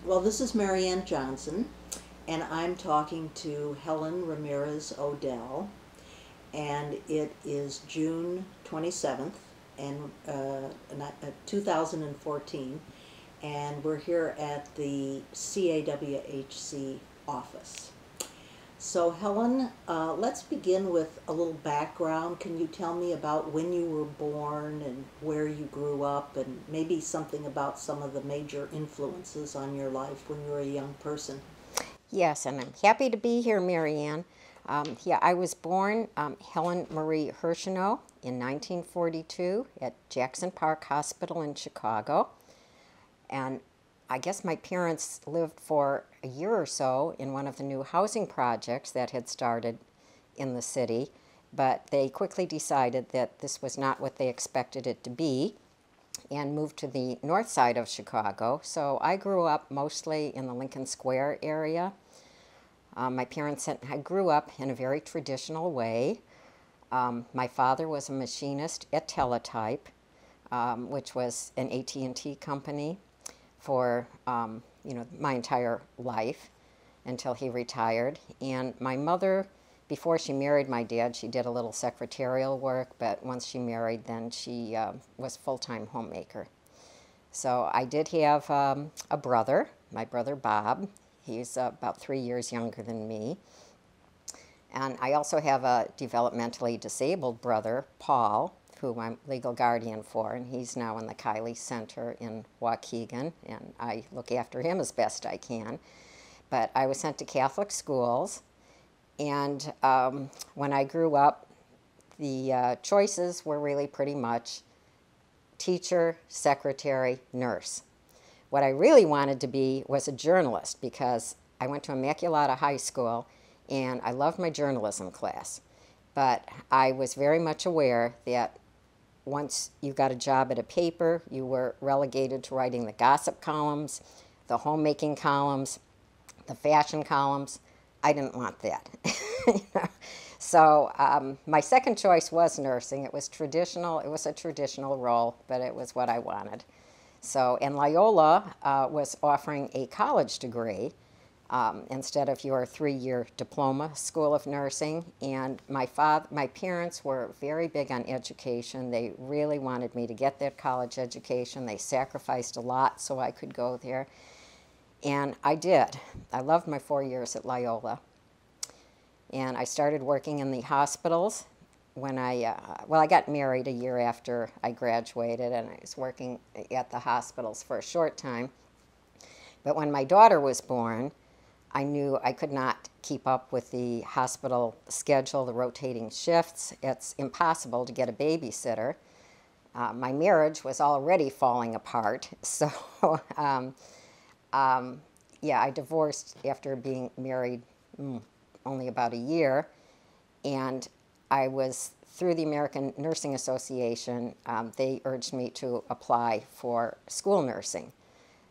Well, this is Marianne Johnson, and I'm talking to Helen Ramirez-Odell, and it is June 27th, and 2014, and we're here at the CWHC office. So Helen, let's begin with a little background. Can you tell me about when you were born and where you grew up, and maybe something about some of the major influences on your life when you were a young person? Yes, and I'm happy to be here, Marianne. Yeah, I was born Helen Marie Hirschenow in 1942 at Jackson Park Hospital in Chicago. And I guess my parents lived for a year or so in one of the new housing projects that had started in the city, but they quickly decided that this was not what they expected it to be and moved to the north side of Chicago. So I grew up mostly in the Lincoln Square area. My parents and I grew up in a very traditional way. My father was a machinist at Teletype, which was an AT&T company for my entire life until he retired. And my mother, before she married my dad, she did a little secretarial work, but once she married, then she was a full-time homemaker. So I did have a brother, my brother Bob. He's about 3 years younger than me. And I also have a developmentally disabled brother, Paul, who I'm legal guardian for, and he's now in the Kiley Center in Waukegan, and I look after him as best I can. But I was sent to Catholic schools, and when I grew up, the choices were really pretty much teacher, secretary, nurse. What I really wanted to be was a journalist because I went to Immaculata High School and I loved my journalism class. But I was very much aware that once you got a job at a paper, you were relegated to writing the gossip columns, the homemaking columns, the fashion columns. I didn't want that. You know? So my second choice was nursing. It was traditional. It was a traditional role, but it was what I wanted. So, and Loyola was offering a college degree instead of your 3-year diploma school of nursing. And my parents were very big on education. They really wanted me to get that college education. They sacrificed a lot so I could go there. And I did. I loved my 4 years at Loyola. And I started working in the hospitals when I got married a year after I graduated, and I was working at the hospitals for a short time. But when my daughter was born, I knew I could not keep up with the hospital schedule, the rotating shifts. It's impossible to get a babysitter. My marriage was already falling apart, so yeah, I divorced after being married only about a year, and I was, through the American Nursing Association, they urged me to apply for school nursing.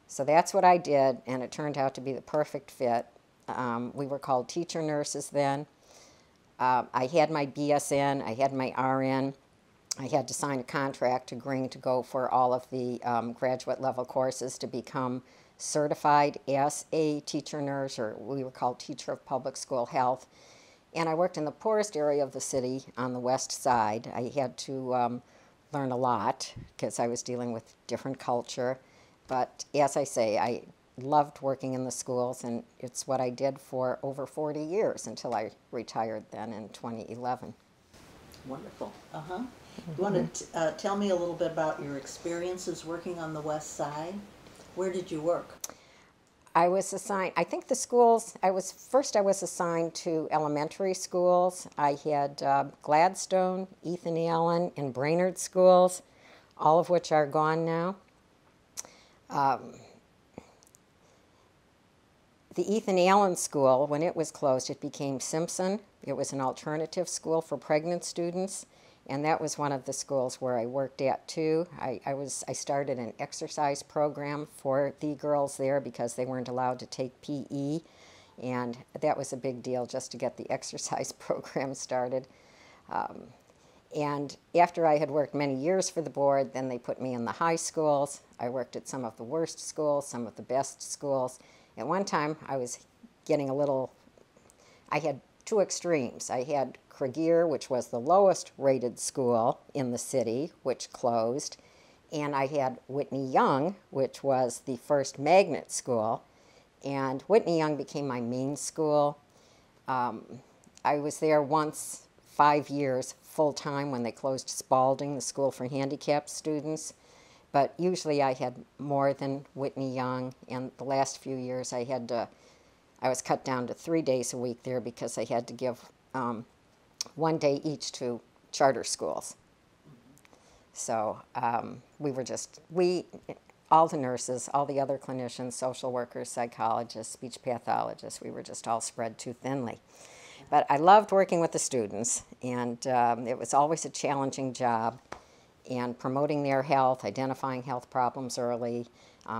So that's what I did, and it turned out to be the perfect fit. We were called teacher nurses then. I had my B.S.N, I had my RN. I had to sign a contract agreeing to go for all of the graduate level courses to become certified as a teacher nurse, or we were called teacher of public school health. And I worked in the poorest area of the city on the west side. I had to learn a lot because I was dealing with different culture. But as I say, I loved working in the schools, and it's what I did for over 40 years until I retired then in 2011. Wonderful. Uh-huh. You want to tell me a little bit about your experiences working on the west side? Where did you work? I was assigned, I think the schools, I was assigned to elementary schools. I had Gladstone, Ethan Allen, and Brainerd schools, all of which are gone now. The Ethan Allen School, when it was closed, it became Simpson. It was an alternative school for pregnant students, and that was one of the schools where I worked at too. I started an exercise program for the girls there because they weren't allowed to take PE, and that was a big deal just to get the exercise program started. And after I had worked many years for the board, then they put me in the high schools. I worked at some of the worst schools, some of the best schools. At one time, I was getting a little, I had two extremes. I had Cragier, which was the lowest rated school in the city, which closed. And I had Whitney Young, which was the first magnet school. And Whitney Young became my main school. I was there once, 5 years, full-time, when they closed Spalding, the school for handicapped students. But usually I had more than Whitney Young, and the last few years I was cut down to 3 days a week there because I had to give 1 day each to charter schools. So all the nurses, all the other clinicians, social workers, psychologists, speech pathologists, we were just all spread too thinly. But I loved working with the students, and it was always a challenging job, and promoting their health, identifying health problems early,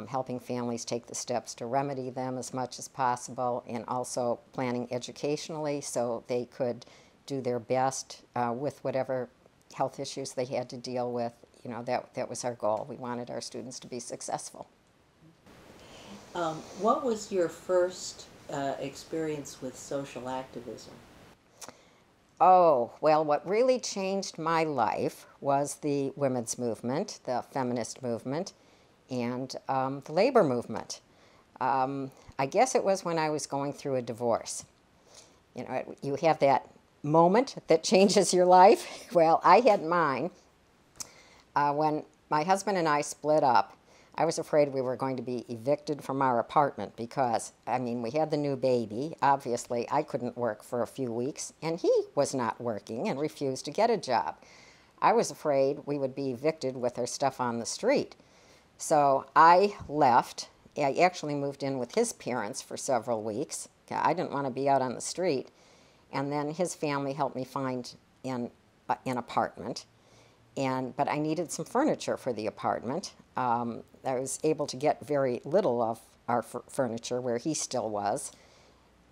helping families take the steps to remedy them as much as possible, and also planning educationally so they could do their best with whatever health issues they had to deal with. You know, that was our goal. We wanted our students to be successful. What was your first experience with social activism? Oh, well, what really changed my life was the women's movement, the feminist movement, and the labor movement. I guess it was when I was going through a divorce. You know, you have that moment that changes your life. Well, I had mine. When my husband and I split up, I was afraid we were going to be evicted from our apartment because, I mean, we had the new baby. Obviously, I couldn't work for a few weeks, and he was not working and refused to get a job. I was afraid we would be evicted with our stuff on the street. So I left. I actually moved in with his parents for several weeks. I didn't want to be out on the street. And then his family helped me find an apartment. But I needed some furniture for the apartment. I was able to get very little of our furniture where he still was.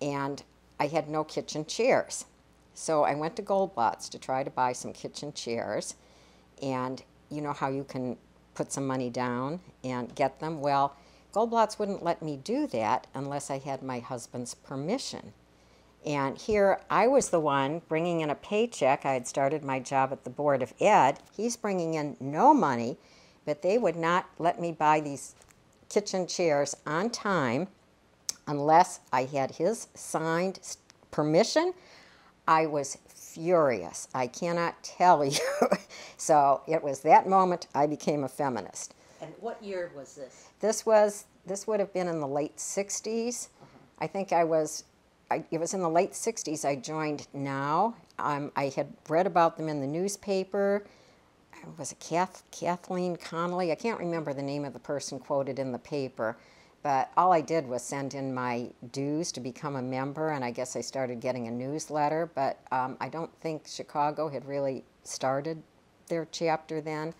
And I had no kitchen chairs. So I went to Goldblatt's to try to buy some kitchen chairs. And you know how you can put some money down and get them? Well, Goldblatt's wouldn't let me do that unless I had my husband's permission. And here I was the one bringing in a paycheck. I had started my job at the Board of Ed. He's bringing in no money, but they would not let me buy these kitchen chairs on time unless I had his signed permission. I was furious. I cannot tell you. So it was that moment I became a feminist. And what year was this? This would have been in the late 60s. I think it was in the late 60s I joined NOW. I had read about them in the newspaper. Was it Kathleen Connolly? I can't remember the name of the person quoted in the paper, but all I did was send in my dues to become a member, and I guess I started getting a newsletter, but I don't think Chicago had really started their chapter then.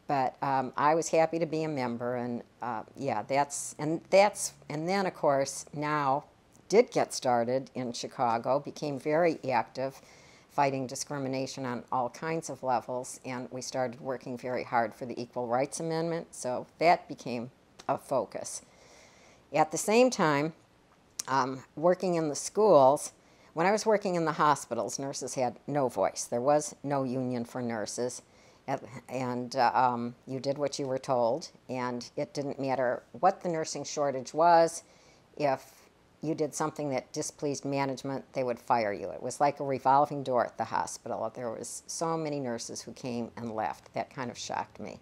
But I was happy to be a member, and yeah, and then of course NOW did get started in Chicago, became very active, fighting discrimination on all kinds of levels, and we started working very hard for the Equal Rights Amendment, so that became a focus. At the same time, working in the schools, when I was working in the hospitals, nurses had no voice. There was no union for nurses, and you did what you were told, and it didn't matter what the nursing shortage was. If you did something that displeased management, they would fire you. It was like a revolving door at the hospital. There was so many nurses who came and left. That kind of shocked me.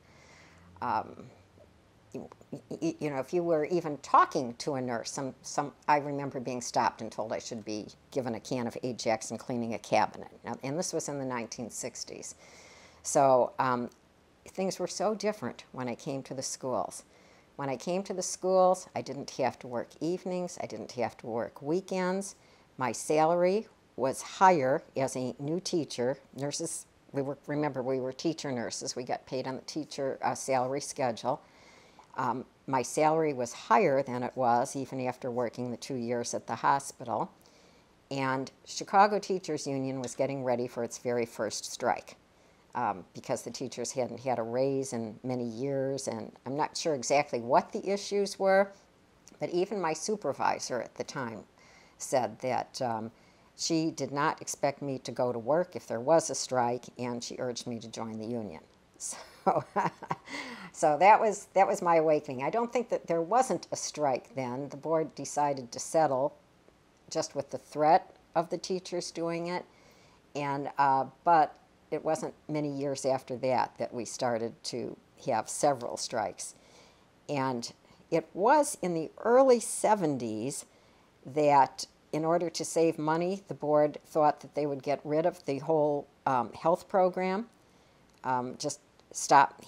You know, if you were even talking to a nurse, I remember being stopped and told I should be given a can of Ajax and cleaning a cabinet. Now, and this was in the 1960s. So things were so different when I came to the schools. When I came to the schools, I didn't have to work evenings. I didn't have to work weekends. My salary was higher as a new teacher. Nurses, remember, we were teacher nurses. We got paid on the teacher salary schedule. My salary was higher than it was even after working the 2 years at the hospital. And Chicago Teachers Union was getting ready for its very first strike. because the teachers hadn't had a raise in many years, and I'm not sure exactly what the issues were, but even my supervisor at the time said that she did not expect me to go to work if there was a strike, and she urged me to join the union. So, so that was my awakening. I don't think that there wasn't a strike then. The board decided to settle just with the threat of the teachers doing it, and but it wasn't many years after that that we started to have several strikes. And it was in the early 70s that in order to save money, the board thought that they would get rid of the whole health program, just stop,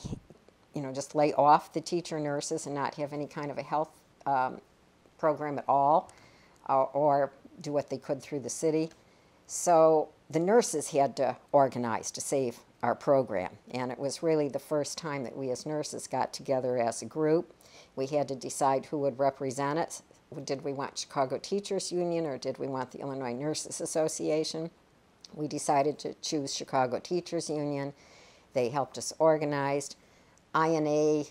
just lay off the teacher nurses and not have any kind of a health program at all, or do what they could through the city. So the nurses had to organize to save our program, and it was really the first time that we as nurses got together as a group. We had to decide who would represent it. Did we want Chicago Teachers Union, or did we want the Illinois Nurses Association? We decided to choose Chicago Teachers Union. They helped us organize. INA,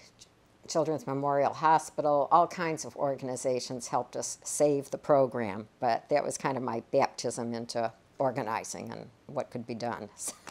Children's Memorial Hospital, all kinds of organizations helped us save the program, but that was kind of my baptism into organizing and what could be done. So.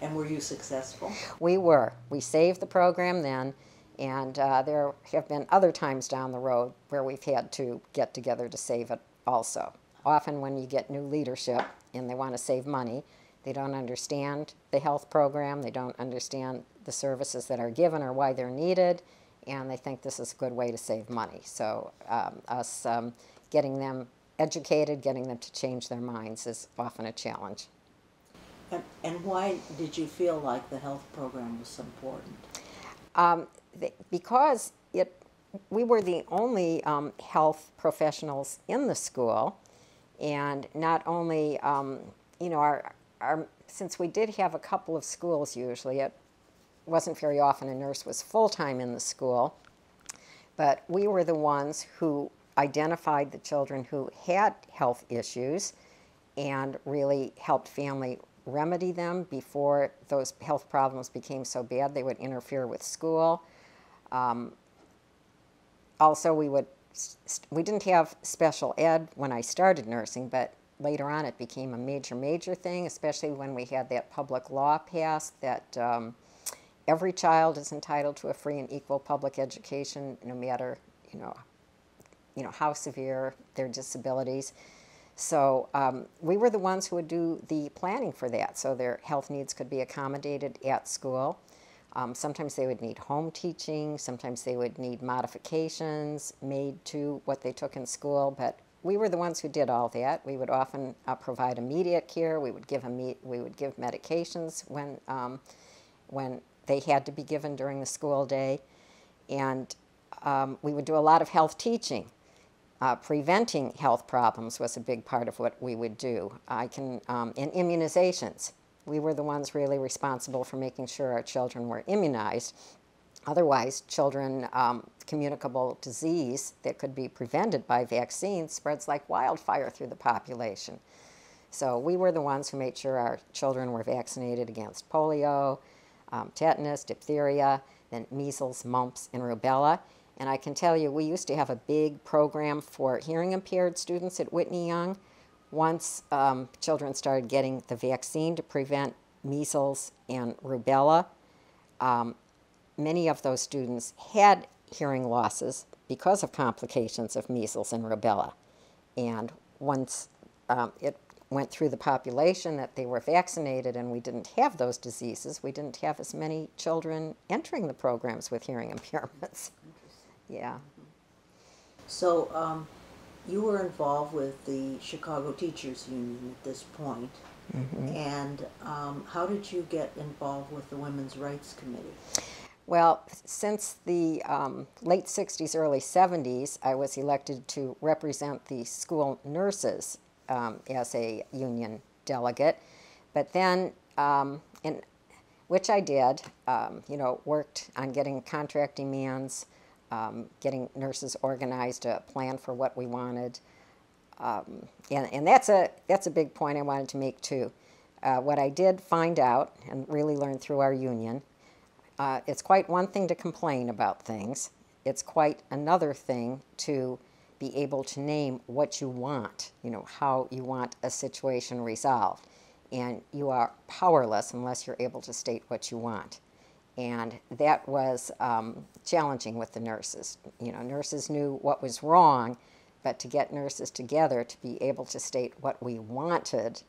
And were you successful? We were. We saved the program then, and there have been other times down the road where we've had to get together to save it also. Often when you get new leadership and they want to save money, they don't understand the health program, they don't understand the services that are given or why they're needed, and they think this is a good way to save money. So us getting them educated, getting them to change their minds is often a challenge. And why did you feel like the health program was so important? Because we were the only health professionals in the school, and not only, since we did have a couple of schools usually, it wasn't very often a nurse was full-time in the school, but we were the ones who identified the children who had health issues and really helped family remedy them before those health problems became so bad they would interfere with school. Also, we didn't have special ed when I started nursing, but later on it became a major thing, especially when we had that public law passed that every child is entitled to a free and equal public education, no matter how severe their disabilities. So we were the ones who would do the planning for that, so their health needs could be accommodated at school. Sometimes they would need home teaching, sometimes they would need modifications made to what they took in school, but we were the ones who did all that. We would often provide immediate care. We would give medications when they had to be given during the school day, and we would do a lot of health teaching. Preventing health problems was a big part of what we would do. And immunizations. We were the ones really responsible for making sure our children were immunized. Otherwise, communicable disease that could be prevented by vaccines spreads like wildfire through the population. So we were the ones who made sure our children were vaccinated against polio, tetanus, diphtheria, then measles, mumps, and rubella. And I can tell you, we used to have a big program for hearing impaired students at Whitney Young. Once children started getting the vaccine to prevent measles and rubella, many of those students had hearing losses because of complications of measles and rubella. And once it went through the population that they were vaccinated and we didn't have those diseases, we didn't have as many children entering the programs with hearing impairments. Yeah. So you were involved with the Chicago Teachers Union at this point. Mm-hmm. And how did you get involved with the Women's Rights Committee? Well, since the late 60s, early 70s, I was elected to represent the school nurses as a union delegate. But then, which I did, worked on getting contract demands, getting nurses organized, a plan for what we wanted. And that's a big point I wanted to make too. What I did find out and really learn through our union, it's quite one thing to complain about things. It's quite another thing to be able to name what you want, how you want a situation resolved. And you are powerless unless you're able to state what you want. And that was challenging with the nurses. Nurses knew what was wrong, but to get nurses together to be able to state what we wanted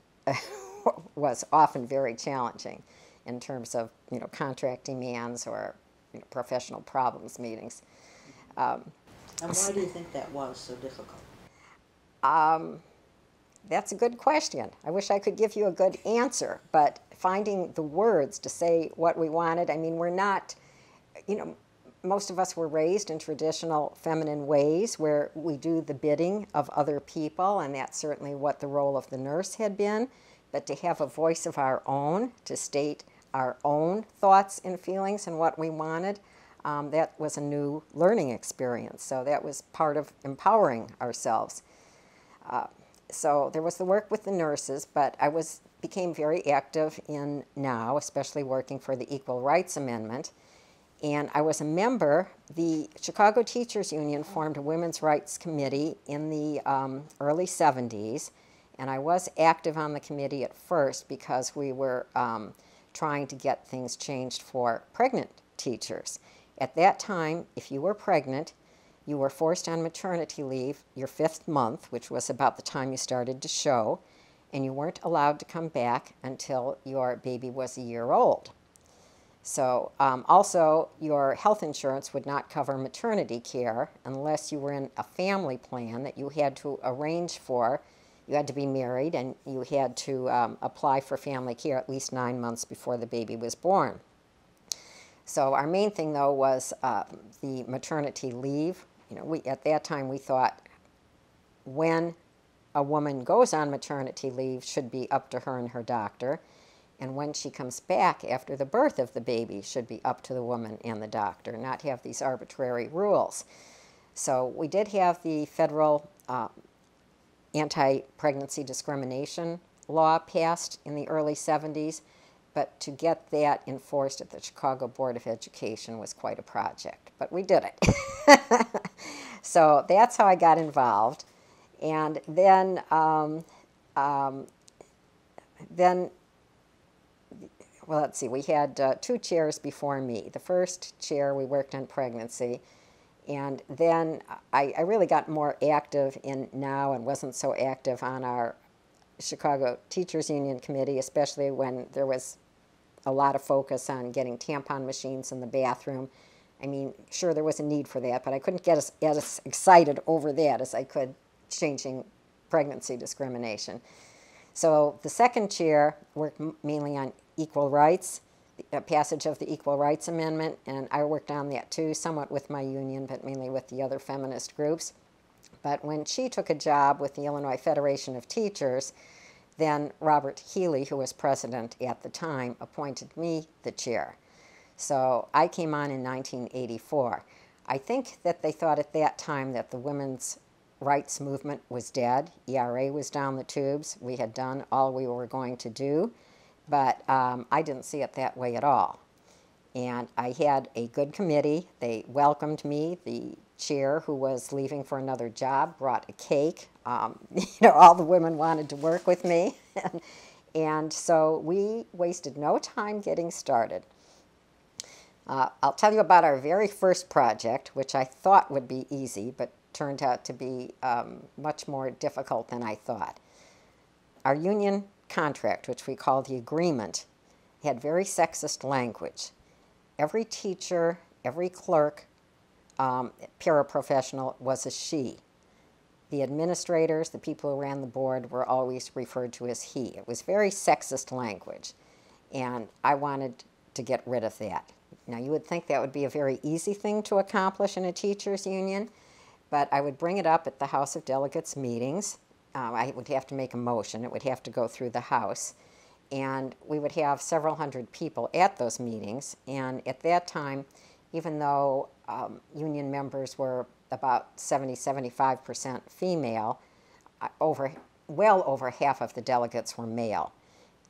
was often very challenging in terms of, contract demands or professional problems meetings. And why do you think that was so difficult? That's a good question. I wish I could give you a good answer, but finding the words to say what we wanted, we're not, most of us were raised in traditional feminine ways where we do the bidding of other people, and that's certainly what the role of the nurse had been. But to have a voice of our own, to state our own thoughts and feelings and what we wanted, that was a new learning experience. So that was part of empowering ourselves. So there was the work with the nurses, but I became very active in now, especially working for the Equal Rights Amendment. And I was a member. The Chicago Teachers Union formed a women's rights committee in the early 70s. And I was active on the committee at first because we were trying to get things changed for pregnant teachers. At that time, if you were pregnant, you were forced on maternity leave your 5th month, which was about the time you started to show, and you weren't allowed to come back until your baby was a year old. So also, your health insurance would not cover maternity care unless you were in a family plan that you had to arrange for. You had to be married, and you had to apply for family care at least 9 months before the baby was born. So our main thing, though, was the maternity leave. At that time, we thought when a woman goes on maternity leave should be up to her and her doctor, and when she comes back after the birth of the baby should be up to the woman and the doctor, not have these arbitrary rules. So we did have the federal anti-pregnancy discrimination law passed in the early 70s, but to get that enforced at the Chicago Board of Education was quite a project, but we did it. So that's how I got involved. And then, well, let's see, we had 2 chairs before me. The first chair, we worked on pregnancy, and then I really got more active in now and wasn't so active on our Chicago Teachers Union Committee, especially when there was a lot of focus on getting tampon machines in the bathroom. Sure, there was a need for that, but I couldn't get as excited over that as I could changing pregnancy discrimination. So the second chair worked mainly on equal rights, the passage of the Equal Rights Amendment, and I worked on that too, somewhat with my union, but mainly with the other feminist groups. But when she took a job with the Illinois Federation of Teachers, then Robert Healy, who was president at the time, appointed me the chair. So I came on in 1984. I think that they thought at that time that the women's rights movement was dead. ERA was down the tubes. We had done all we were going to do, but I didn't see it that way at all. And I had a good committee. They welcomed me. The chair, who was leaving for another job, brought a cake. All the women wanted to work with me. And so we wasted no time getting started. I'll tell you about our very first project, which I thought would be easy, but turned out to be much more difficult than I thought. Our union contract, which we call the agreement, had very sexist language. Every teacher, every clerk, paraprofessional was a she. The administrators, the people who ran the board, were always referred to as he. It was very sexist language, and I wanted to get rid of that. Now, you would think that would be a very easy thing to accomplish in a teachers' union, but I would bring it up at the House of Delegates meetings. I would have to make a motion. It would have to go through the House. And we would have several hundred people at those meetings. And at that time, even though union members were about 70–75% female, well over half of the delegates were male.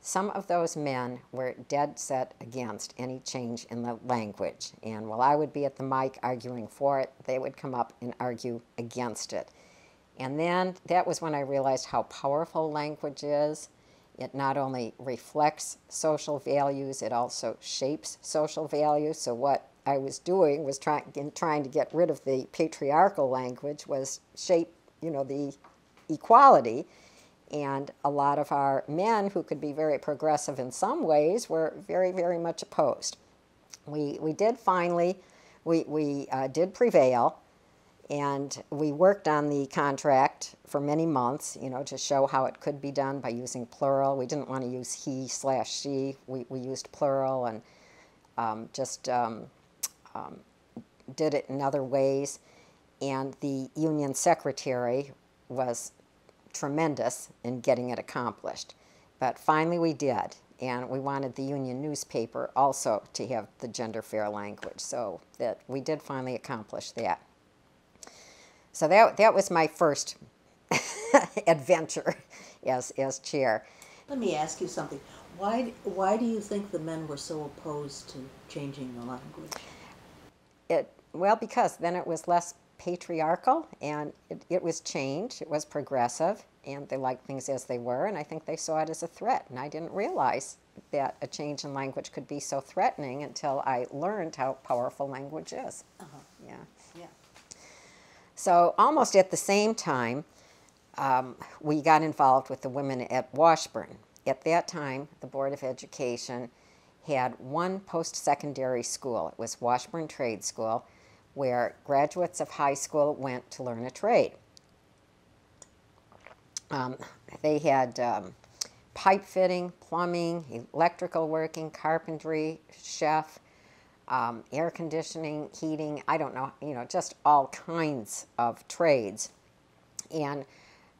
some of those men were dead set against any change in the language. And while I would be at the mic arguing for it, they would come up and argue against it. And then that was when I realized how powerful language is. It not only reflects social values, it also shapes social values. So what I was doing was trying to get rid of the patriarchal language was shape, the equality. And a lot of our men who could be very progressive in some ways were very, very much opposed. We did finally, we did prevail. And we worked on the contract for many months, to show how it could be done by using plural. We didn't want to use he/she. We used plural and did it in other ways. And the union secretary was tremendous in getting it accomplished. But finally we did. And we wanted the union newspaper also to have the gender fair language. So that we did finally accomplish that. So that was my first adventure as chair. Let me ask you something. Why do you think the men were so opposed to changing the language? Well, because then it was less patriarchal, and it was change. It was progressive, and they liked things as they were, and I think they saw it as a threat. And I didn't realize that a change in language could be so threatening until I learned how powerful language is. Yeah. Yeah. So almost at the same time, we got involved with the women at Washburn. At that time, the Board of Education had one post-secondary school. It was Washburn Trade School, where graduates of high school went to learn a trade. They had pipe fitting, plumbing, electrical working, carpentry, chef, air conditioning, heating, I don't know, just all kinds of trades. And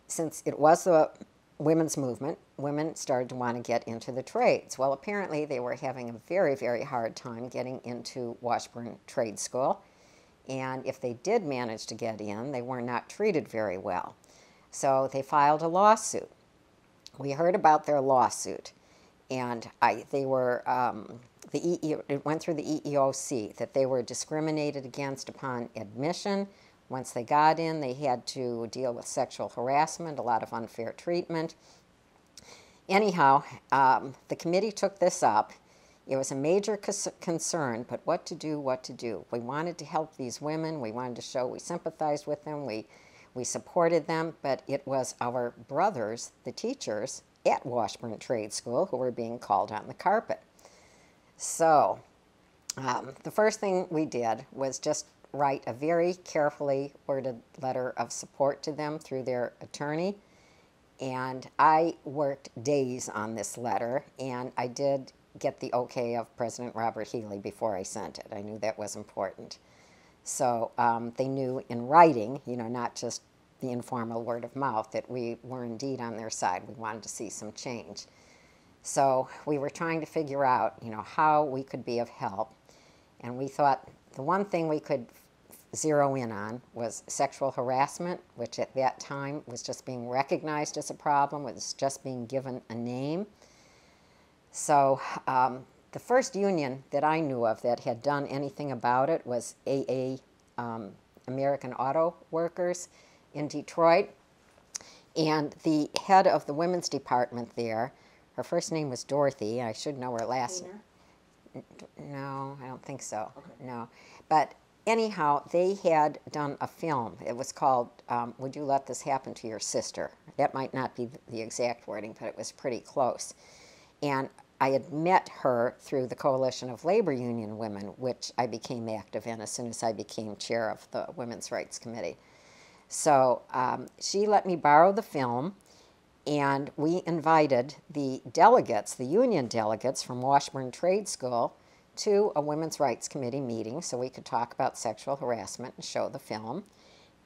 since it was the women's movement, women started to want to get into the trades. Well, apparently they were having a very, very hard time getting into Washburn Trade School. And if they did manage to get in, they were not treated very well. So they filed a lawsuit. We heard about their lawsuit, and it went through the EEOC, that they were discriminated against upon admission. Once they got in, they had to deal with sexual harassment, a lot of unfair treatment. Anyhow, the committee took this up. It was a major concern, but what to do? We wanted to help these women. We wanted to show we sympathized with them. We supported them, but it was our brothers, the teachers at Washburn Trade School, who were being called on the carpet. So the first thing we did was just write a very carefully worded letter of support to them through their attorney. And I worked days on this letter, and I did get the okay of President Robert Healy before I sent it. I knew that was important. So they knew in writing, not just the informal word of mouth, that we were indeed on their side. We wanted to see some change. So we were trying to figure out, how we could be of help. And we thought the one thing we could zero in on was sexual harassment, which at that time was just being recognized as a problem, was just being given a name. So the first union that I knew of that had done anything about it was AA, American Auto Workers in Detroit. And the head of the women's department there, her first name was Dorothy. I should know her last name. No, I don't think so. Okay. No. But anyhow, they had done a film. It was called Would You Let This Happen to Your Sister? That might not be the exact wording, but it was pretty close. And I had met her through the Coalition of Labor Union Women, which I became active in as soon as I became chair of the Women's Rights Committee. So she let me borrow the film, and we invited the delegates, the union delegates from Washburn Trade School, to a Women's Rights Committee meeting so we could talk about sexual harassment and show the film.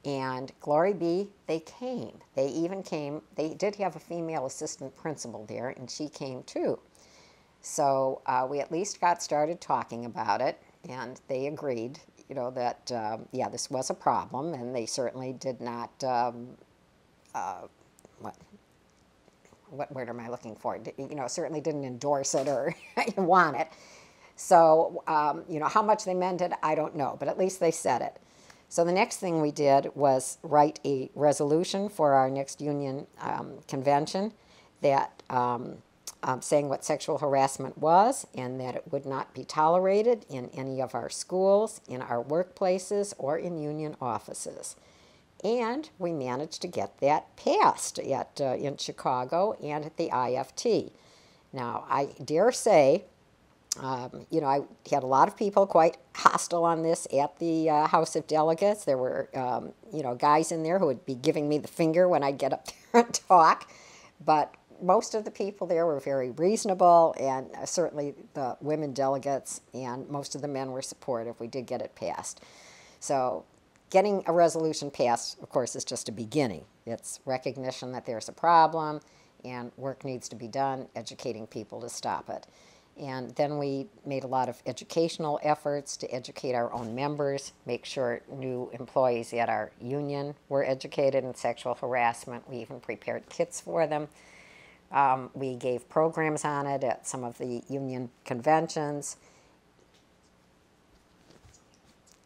And glory be, they came. They even came. They did have a female assistant principal there, and she came too. So we at least got started talking about it, and they agreed, that, yeah, this was a problem, and they certainly did not, what word am I looking for? Certainly didn't endorse it or want it. So, how much they meant it, I don't know, but at least they said it. So the next thing we did was write a resolution for our next union convention that saying what sexual harassment was and that it would not be tolerated in any of our schools, in our workplaces, or in union offices. And we managed to get that passed in Chicago and at the IFT. Now, I dare say, I had a lot of people quite hostile on this at the House of Delegates. There were, guys in there who would be giving me the finger when I'd get up there and talk. But most of the people there were very reasonable, and certainly the women delegates and most of the men were supportive. We did get it passed. So getting a resolution passed, of course, is just a beginning. It's recognition that there's a problem and work needs to be done, educating people to stop it. And then we made a lot of educational efforts to educate our own members, make sure new employees at our union were educated in sexual harassment. We even prepared kits for them. We gave programs on it at some of the union conventions.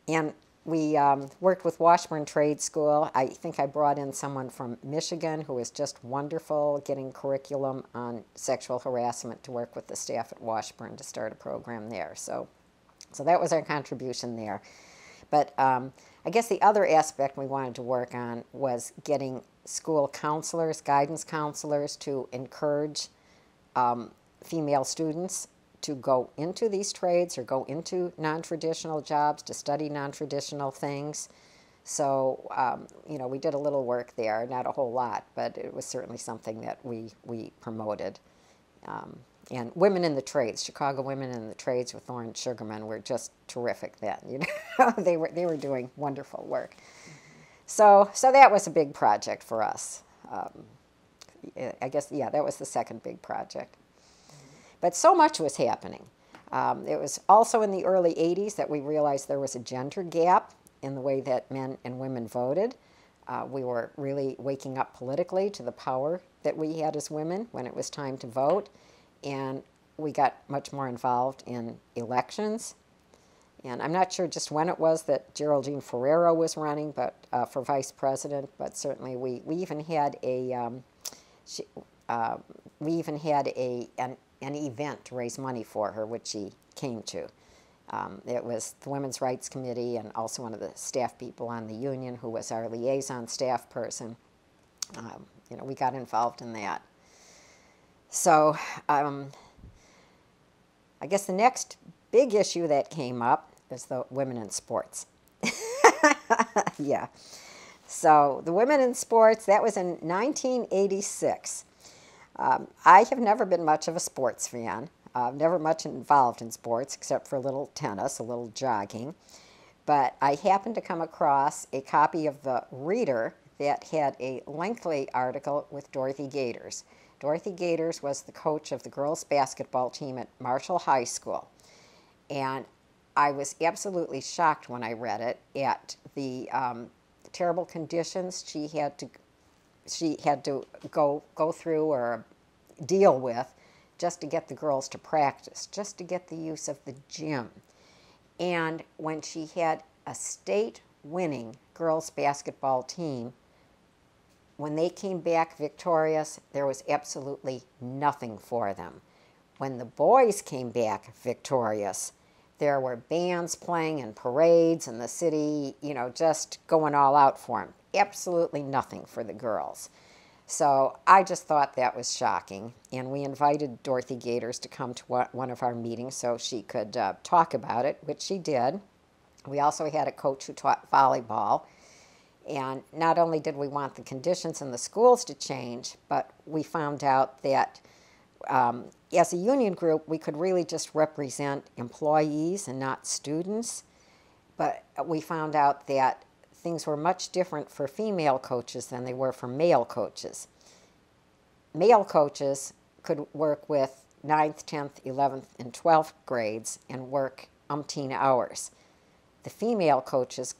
And we worked with Washburn Trade School. I think I brought in someone from Michigan who was just wonderful, getting curriculum on sexual harassment to work with the staff at Washburn to start a program there. So that was our contribution there. But I guess the other aspect we wanted to work on was getting school counselors, guidance counselors, to encourage female students to go into these trades or go into non-traditional jobs, to study non-traditional things. So, we did a little work there, not a whole lot, but it was certainly something that we promoted. And women in the trades, Chicago women in the trades with Lauren Sugarman were just terrific then. They were doing wonderful work. So that was a big project for us. I guess, that was the second big project. But so much was happening. It was also in the early 80s that we realized there was a gender gap in the way that men and women voted. We were really waking up politically to the power that we had as women when it was time to vote. And we got much more involved in elections. And I'm not sure just when it was that Geraldine Ferrero was running, but for vice president. But certainly we even had an event to raise money for her, which she came to. It was the Women's Rights Committee and also one of the staff people on the union who was our liaison staff person. We got involved in that. So I guess the next big issue that came up is the women in sports. Yeah. So the women in sports, that was in 1986. I have never been much of a sports fan. Never much involved in sports except for a little tennis, a little jogging. But I happened to come across a copy of the Reader that had a lengthy article with Dorothy Gators. Dorothy Gators was the coach of the girls' basketball team at Marshall High School. And I was absolutely shocked when I read it at the terrible conditions she had to go through or deal with just to get the girls to practice, just to get the use of the gym. And when she had a state-winning girls' basketball team, when they came back victorious, there was absolutely nothing for them. When the boys came back victorious, there were bands playing and parades and the city, just going all out for them. Absolutely nothing for the girls. So I just thought that was shocking. And we invited Dorothy Gators to come to one of our meetings so she could talk about it, which she did. We also had a coach who taught volleyball. And not only did we want the conditions in the schools to change, but we found out that as a union group, we could really just represent employees and not students. But we found out that things were much different for female coaches than they were for male coaches. Male coaches could work with 9th, 10th, 11th, and 12th grades and work umpteen hours. The female coaches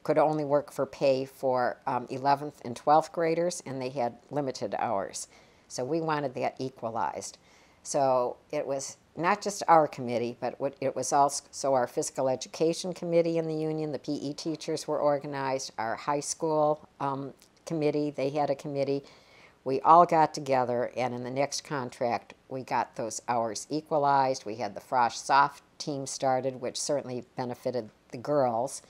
could only work for pay for 11th and 12th graders, and they had limited hours. So we wanted that equalized. So it was not just our committee, but it was also our physical education committee in the union. The PE teachers were organized. Our high school committee, they had a committee. We all got together, and in the next contract, we got those hours equalized. We had the Frosh Soft team started, which certainly benefited the girls.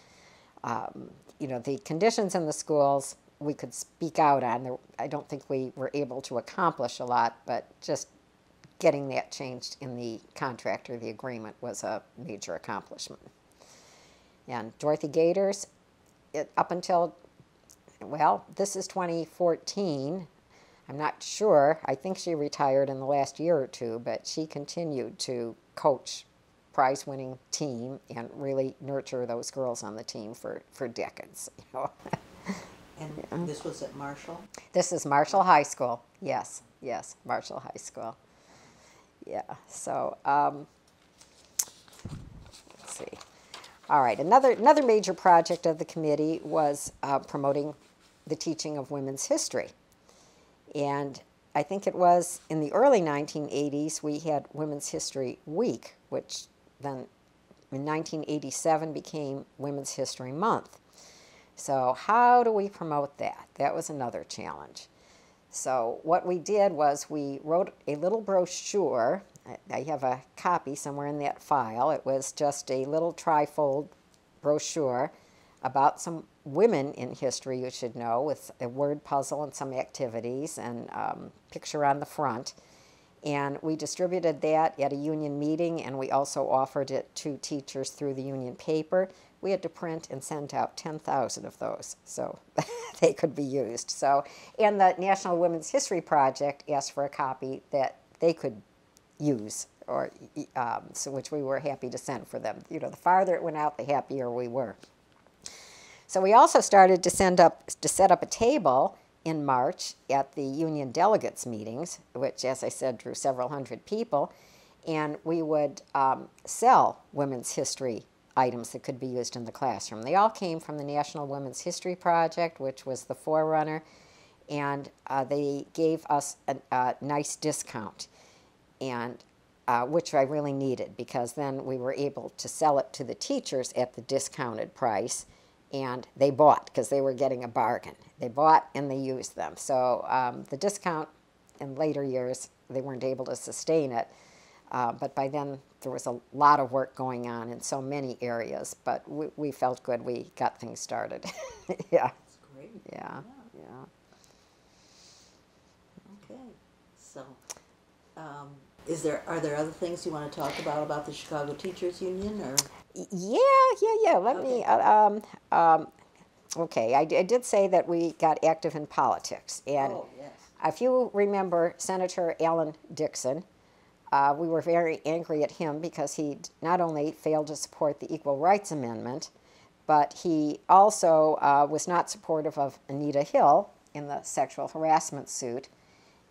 You know, the conditions in the schools we could speak out on. I don't think we were able to accomplish a lot, but just getting that changed in the contract or the agreement was a major accomplishment. And Dorothy Gators, up until, well, this is 2014. I'm not sure. I think she retired in the last year or two, but she continued to coach prize-winning team and really nurture those girls on the team for decades. You know? And this was at Marshall? This is Marshall High School. Yes, yes, Marshall High School. Yeah, so let's see. All right, another major project of the committee was promoting the teaching of women's history. And I think it was in the early 1980s we had Women's History Week, which then in 1987 became Women's History Month. So how do we promote that? That was another challenge. So what we did was we wrote a little brochure. I have a copy somewhere in that file. It was just a little trifold brochure about some women in history you should know, with a word puzzle and some activities and picture on the front. And we distributed that at a union meeting, and we also offered it to teachers through the union paper. We had to print and send out 10,000 of those so they could be used. So, and the National Women's History Project asked for a copy that they could use, or so which we were happy to send for them. You know, the farther it went out, the happier we were. So we also started to set up a table in March at the union delegates meetings, which, as I said, drew several hundred people, and we would sell women's history items that could be used in the classroom. They all came from the National Women's History Project, which was the forerunner, and they gave us a nice discount, and which I really needed, because then we were able to sell it to the teachers at the discounted price, and they bought because they were getting a bargain. They bought and they used them. So the discount in later years, they weren't able to sustain it. But by then, there was a lot of work going on in so many areas. But we felt good. We got things started. Yeah. That's great. Yeah. Yeah. Okay. So, are there other things you want to talk about the Chicago Teachers Union, or? Yeah. Let me. Okay, I did say that we got active in politics, and yes. if you remember Senator Alan Dixon, we were very angry at him because he not only failed to support the Equal Rights Amendment, but he also was not supportive of Anita Hill in the sexual harassment suit.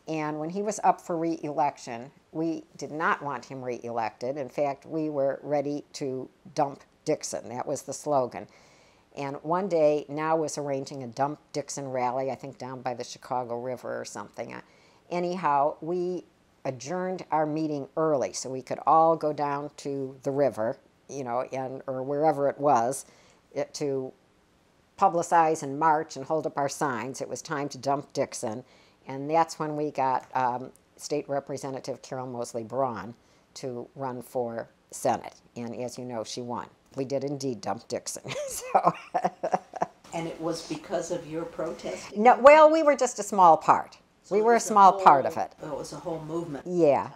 And when he was up for re-election, we did not want him re-elected. In fact, we were ready to dump Dixon. That was the slogan. And one day, Now was arranging a Dump Dixon rally, I think down by the Chicago River or something. Anyhow, we adjourned our meeting early so we could all go down to the river, you know, or wherever it was, to publicize and march and hold up our signs. It was time to dump Dixon. And that's when we got State Representative Carol Mosley Braun to run for Senate. And as you know, she won. We did indeed dump Dixon. So. And it was because of your protesting? No, well, we were just a small part. So we were a small part of it. It was a whole movement. Yeah.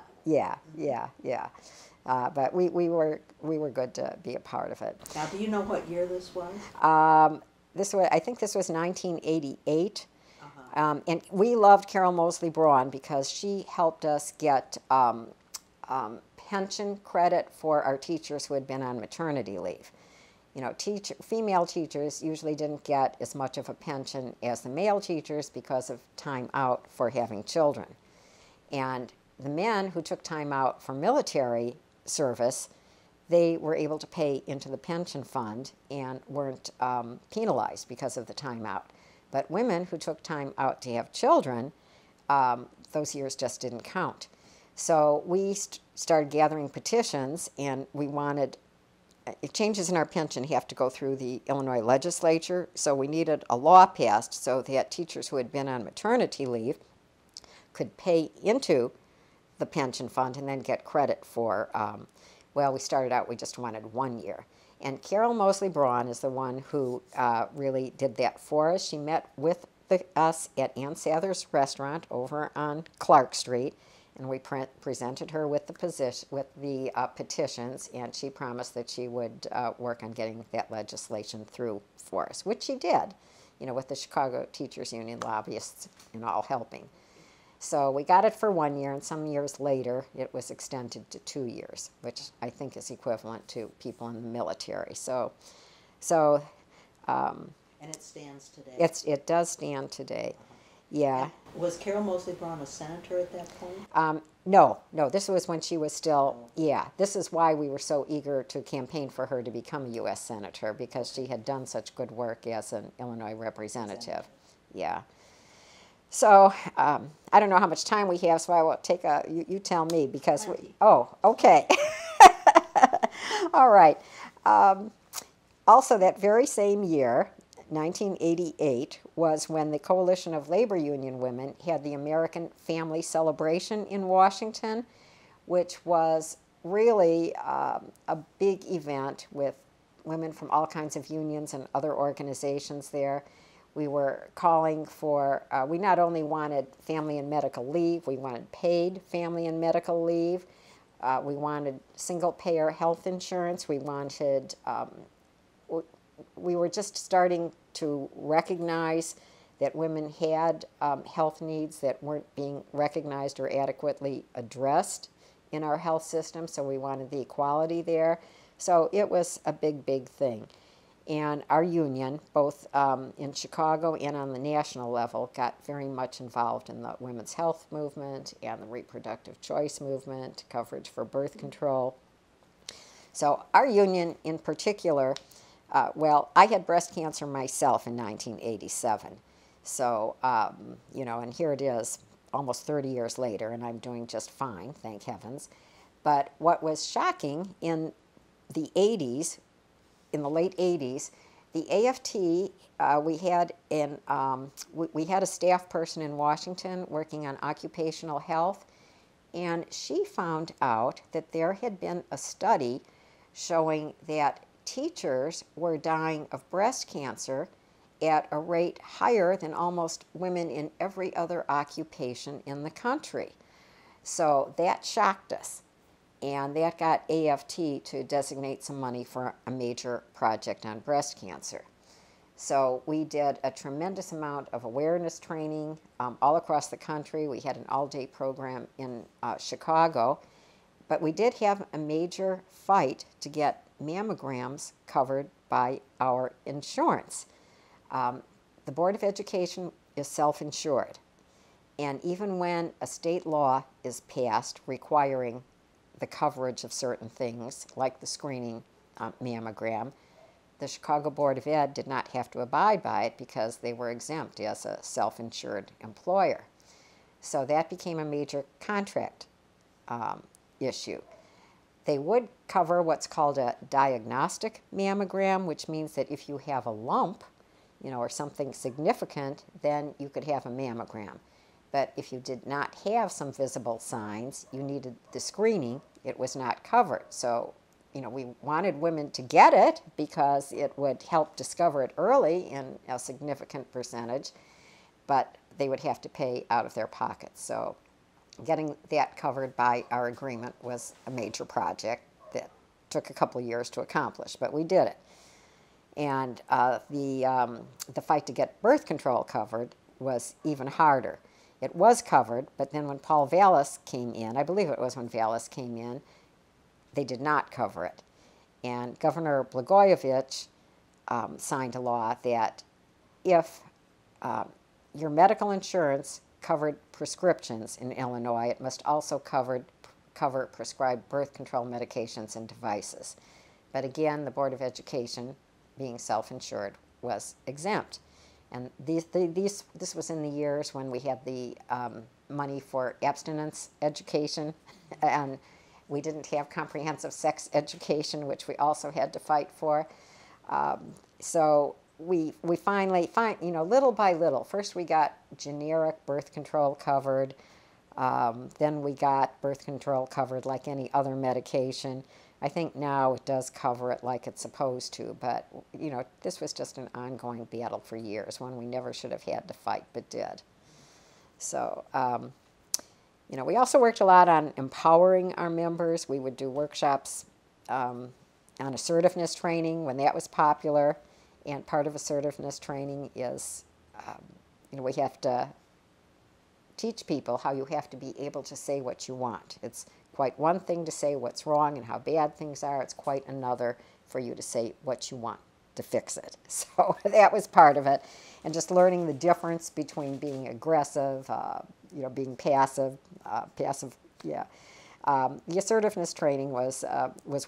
But we were good to be a part of it. Now, do you know what year this was? I think this was 1988. And we loved Carol Mosley Braun because she helped us get pension credit for our teachers who had been on maternity leave. You know, female teachers usually didn't get as much of a pension as the male teachers because of time out for having children. And the men who took time out for military service, they were able to pay into the pension fund and weren't penalized because of the time out. But women who took time out to have children, those years just didn't count. So we started gathering petitions, and we wanted changes in our pension have to go through the Illinois legislature, so we needed a law passed so that teachers who had been on maternity leave could pay into the pension fund and then get credit for, well, we started out, we just wanted 1 year. And Carol Mosley Braun is the one who really did that for us. She met with us at Ann Sather's restaurant over on Clark Street, and we presented her with the petitions, and she promised that she would work on getting that legislation through for us, which she did, you know, with the Chicago Teachers Union lobbyists and all helping. So we got it for 1 year, and some years later it was extended to 2 years, which I think is equivalent to people in the military. And it stands today. It does stand today. Yeah. And was Carol Mosley Braun a senator at that point? No, this was when she was still, yeah. This is why we were so eager to campaign for her to become a U.S. senator, because she had done such good work as an Illinois representative. Yeah. So I don't know how much time we have, so I will take you tell me, because oh, okay. All right. Also, that very same year, 1988, was when the Coalition of Labor Union Women had the American Family Celebration in Washington, which was really a big event with women from all kinds of unions and other organizations there. We were calling for, we not only wanted family and medical leave, we wanted paid family and medical leave, we wanted single-payer health insurance, we wanted, we were just starting to recognize that women had health needs that weren't being recognized or adequately addressed in our health system, so we wanted the equality there. So it was a big, big thing. And our union, both in Chicago and on the national level, got very much involved in the women's health movement and the reproductive choice movement, coverage for birth control. So our union in particular, well, I had breast cancer myself in 1987. So, you know, and here it is almost 30 years later, and I'm doing just fine, thank heavens. But what was shocking in the 80s, in the late 80s, the AFT, we had a staff person in Washington working on occupational health, and she found out that there had been a study showing that teachers were dying of breast cancer at a rate higher than almost women in every other occupation in the country. So that shocked us. And that got AFT to designate some money for a major project on breast cancer. So we did a tremendous amount of awareness training all across the country. We had an all-day program in Chicago. But we did have a major fight to get mammograms covered by our insurance. The Board of Education is self-insured. And even when a state law is passed requiring the coverage of certain things, like the screening mammogram, the Chicago Board of Ed did not have to abide by it because they were exempt as a self-insured employer. So that became a major contract issue. They would cover what's called a diagnostic mammogram, which means that if you have a lump, you know, or something significant, then you could have a mammogram. But if you did not have some visible signs, you needed the screening, it was not covered. So, you know, we wanted women to get it because it would help discover it early in a significant percentage, but they would have to pay out of their pockets. So getting that covered by our agreement was a major project that took a couple of years to accomplish, but we did it. And the fight to get birth control covered was even harder. It was covered, but then when Paul Vallis came in, I believe it was when Vallis came in, they did not cover it. And Governor Blagojevich signed a law that if your medical insurance covered prescriptions in Illinois, it must also cover prescribed birth control medications and devices. But again, the Board of Education, being self-insured, was exempt. And this was in the years when we had the money for abstinence education, and we didn't have comprehensive sex education, which we also had to fight for. So we finally, little by little, first we got generic birth control covered, then we got birth control covered like any other medication. I think now it does cover it like it's supposed to, but, this was just an ongoing battle for years, one we never should have had to fight, but did. So, we also worked a lot on empowering our members. We would do workshops on assertiveness training when that was popular, and part of assertiveness training is, we have to teach people how you have to be able to say what you want. It's quite one thing to say what's wrong and how bad things are. It's quite another for you to say what you want to fix it. So that was part of it. And just learning the difference between being aggressive, being passive, The assertiveness training was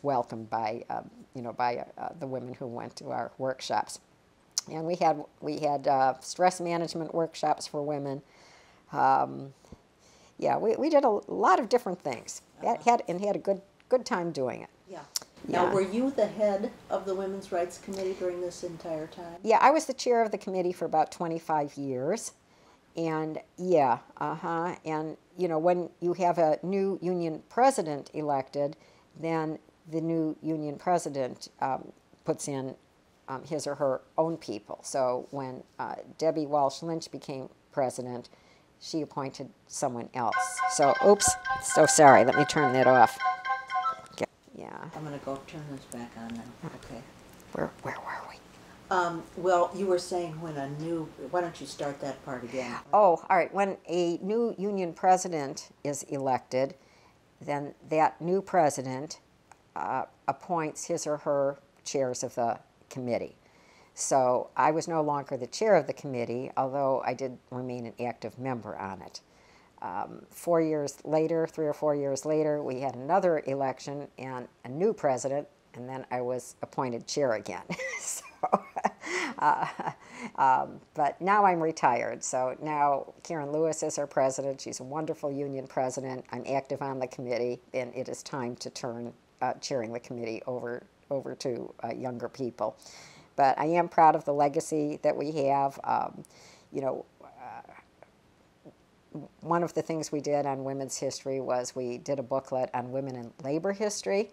welcomed by, the women who went to our workshops. And we had stress management workshops for women. We did a lot of different things. Had a good time doing it. Yeah. Now, were you the head of the Women's Rights Committee during this entire time? Yeah, I was the chair of the committee for about 25 years. And and when you have a new union president elected, then the new union president puts in his or her own people. So when Debbie Walsh Lynch became president, she appointed someone else. So, oops, so sorry, let me turn that off. Yeah. I'm going to go turn this back on now. Okay. Where were we? Well, you were saying why don't you start that part again? Oh, all right. When a new union president is elected, then that new president appoints his or her chairs of the committee. So I was no longer the chair of the committee, although I did remain an active member on it. 3 or 4 years later, we had another election and a new president, and then I was appointed chair again. But now I'm retired, so now Karen Lewis is our president. She's a wonderful union president. I'm active on the committee, and it is time to turn chairing the committee over to younger people. But I am proud of the legacy that we have. One of the things we did on women's history was we did a booklet on women in labor history.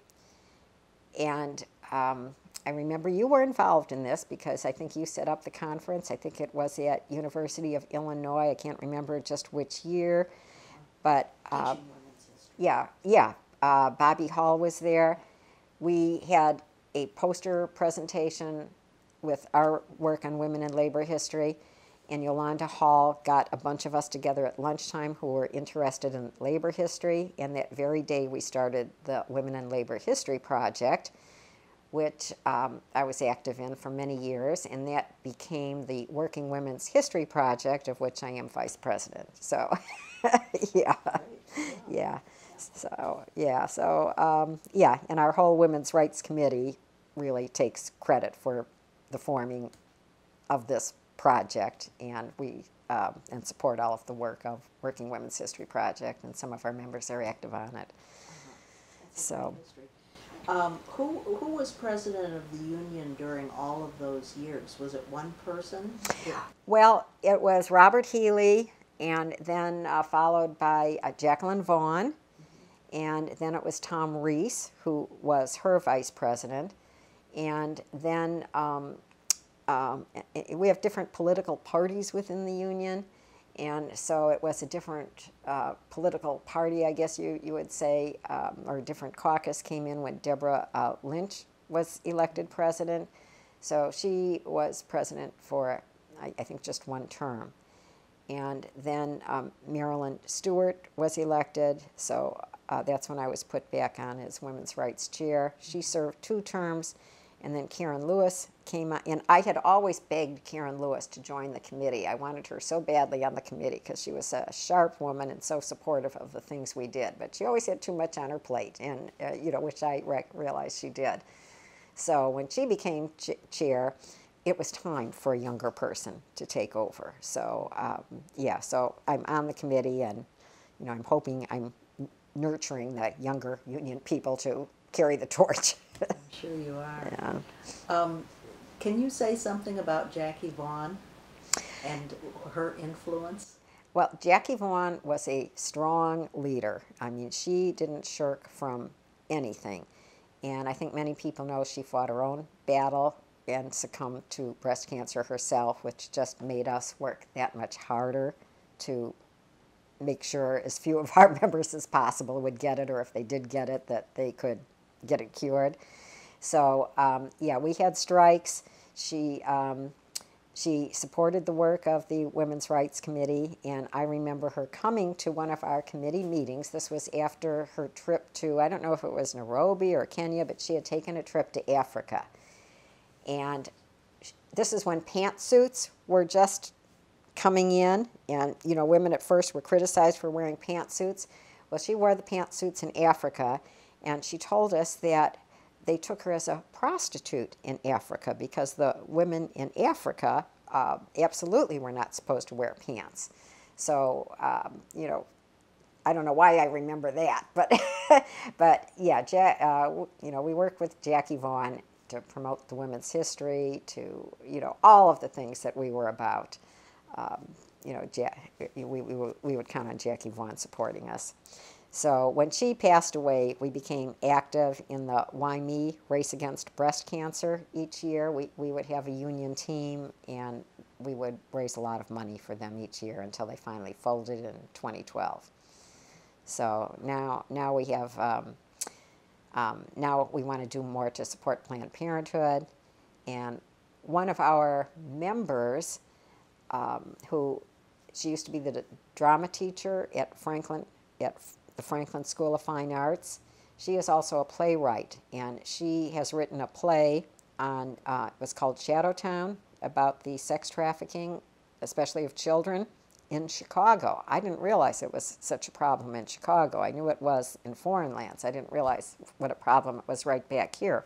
And I remember you were involved in this because I think you set up the conference. I think it was at University of Illinois. I can't remember just which year. But Bobby Hall was there. We had a poster presentation with our work on women in labor history, and Yolanda Hall got a bunch of us together at lunchtime who were interested in labor history, and that very day we started the Women in Labor History Project, which I was active in for many years, and that became the Working Women's History Project, of which I am vice president. So, and our whole Women's Rights Committee really takes credit for the forming of this project, and we and support all of the work of Working Women's History Project, and some of our members are active on it. So, who was president of the union during all of those years? Was it one person? Well, it was Robert Healy, and then followed by Jacqueline Vaughn, and then it was Tom Reese, who was her vice president, and then we have different political parties within the union, and so it was a different political party, I guess you would say, or a different caucus came in when Deborah Lynch was elected president. So she was president for, I think, just one term. And then Marilyn Stewart was elected, so that's when I was put back on as Women's Rights Chair. She served 2 terms. And then Karen Lewis came on, and I had always begged Karen Lewis to join the committee. I wanted her so badly on the committee because she was a sharp woman and so supportive of the things we did. But she always had too much on her plate, and which I realized she did. So when she became chair, it was time for a younger person to take over. So so I'm on the committee, and I'm hoping I'm nurturing the younger union people to carry the torch. I'm sure you are. Yeah. Can you say something about Jackie Vaughn and her influence? Well, Jackie Vaughn was a strong leader. I mean, she didn't shirk from anything. And I think many people know she fought her own battle and succumbed to breast cancer herself, which just made us work that much harder to make sure as few of our members as possible would get it, or if they did get it, that they could get it cured. So, yeah, we had strikes. She supported the work of the Women's Rights Committee, and I remember her coming to one of our committee meetings. This was after her trip to, I don't know if it was Nairobi or Kenya, but she had taken a trip to Africa. And this is when pantsuits were just coming in, and women at first were criticized for wearing pantsuits. Well, she wore the pantsuits in Africa, and she told us that they took her as a prostitute in Africa because the women in Africa absolutely were not supposed to wear pants. So, I don't know why I remember that, but but yeah, we worked with Jackie Vaughn to promote the women's history, to all of the things that we were about. We would count on Jackie Vaughn supporting us. So when she passed away, we became active in the Why Me Race Against Breast Cancer each year. We would have a union team, and we would raise a lot of money for them each year until they finally folded in 2012. So now we have, now we want to do more to support Planned Parenthood. And one of our members, she used to be the drama teacher at the Franklin School of Fine Arts. She is also a playwright, and she has written a play on, it was called Shadowtown, about the sex trafficking, especially of children, in Chicago. I didn't realize it was such a problem in Chicago. I knew it was in foreign lands. I didn't realize what a problem it was right back here.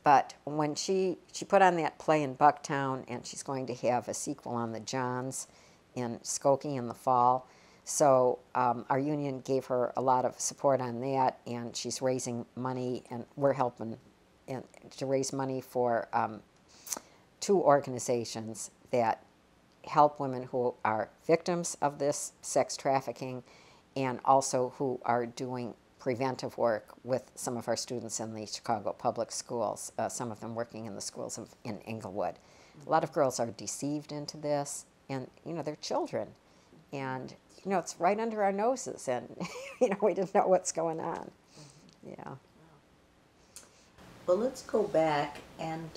But when she put on that play in Bucktown, and she's going to have a sequel on the Johns in Skokie in the fall. So our union gave her a lot of support on that, and she's raising money, and we're helping to raise money for 2 organizations that help women who are victims of this sex trafficking, and also who are doing preventive work with some of our students in the Chicago public schools, some of them working in the schools in Englewood. A lot of girls are deceived into this, and they're children, and it's right under our noses, and we didn't know what's going on. Yeah. Well, let's go back and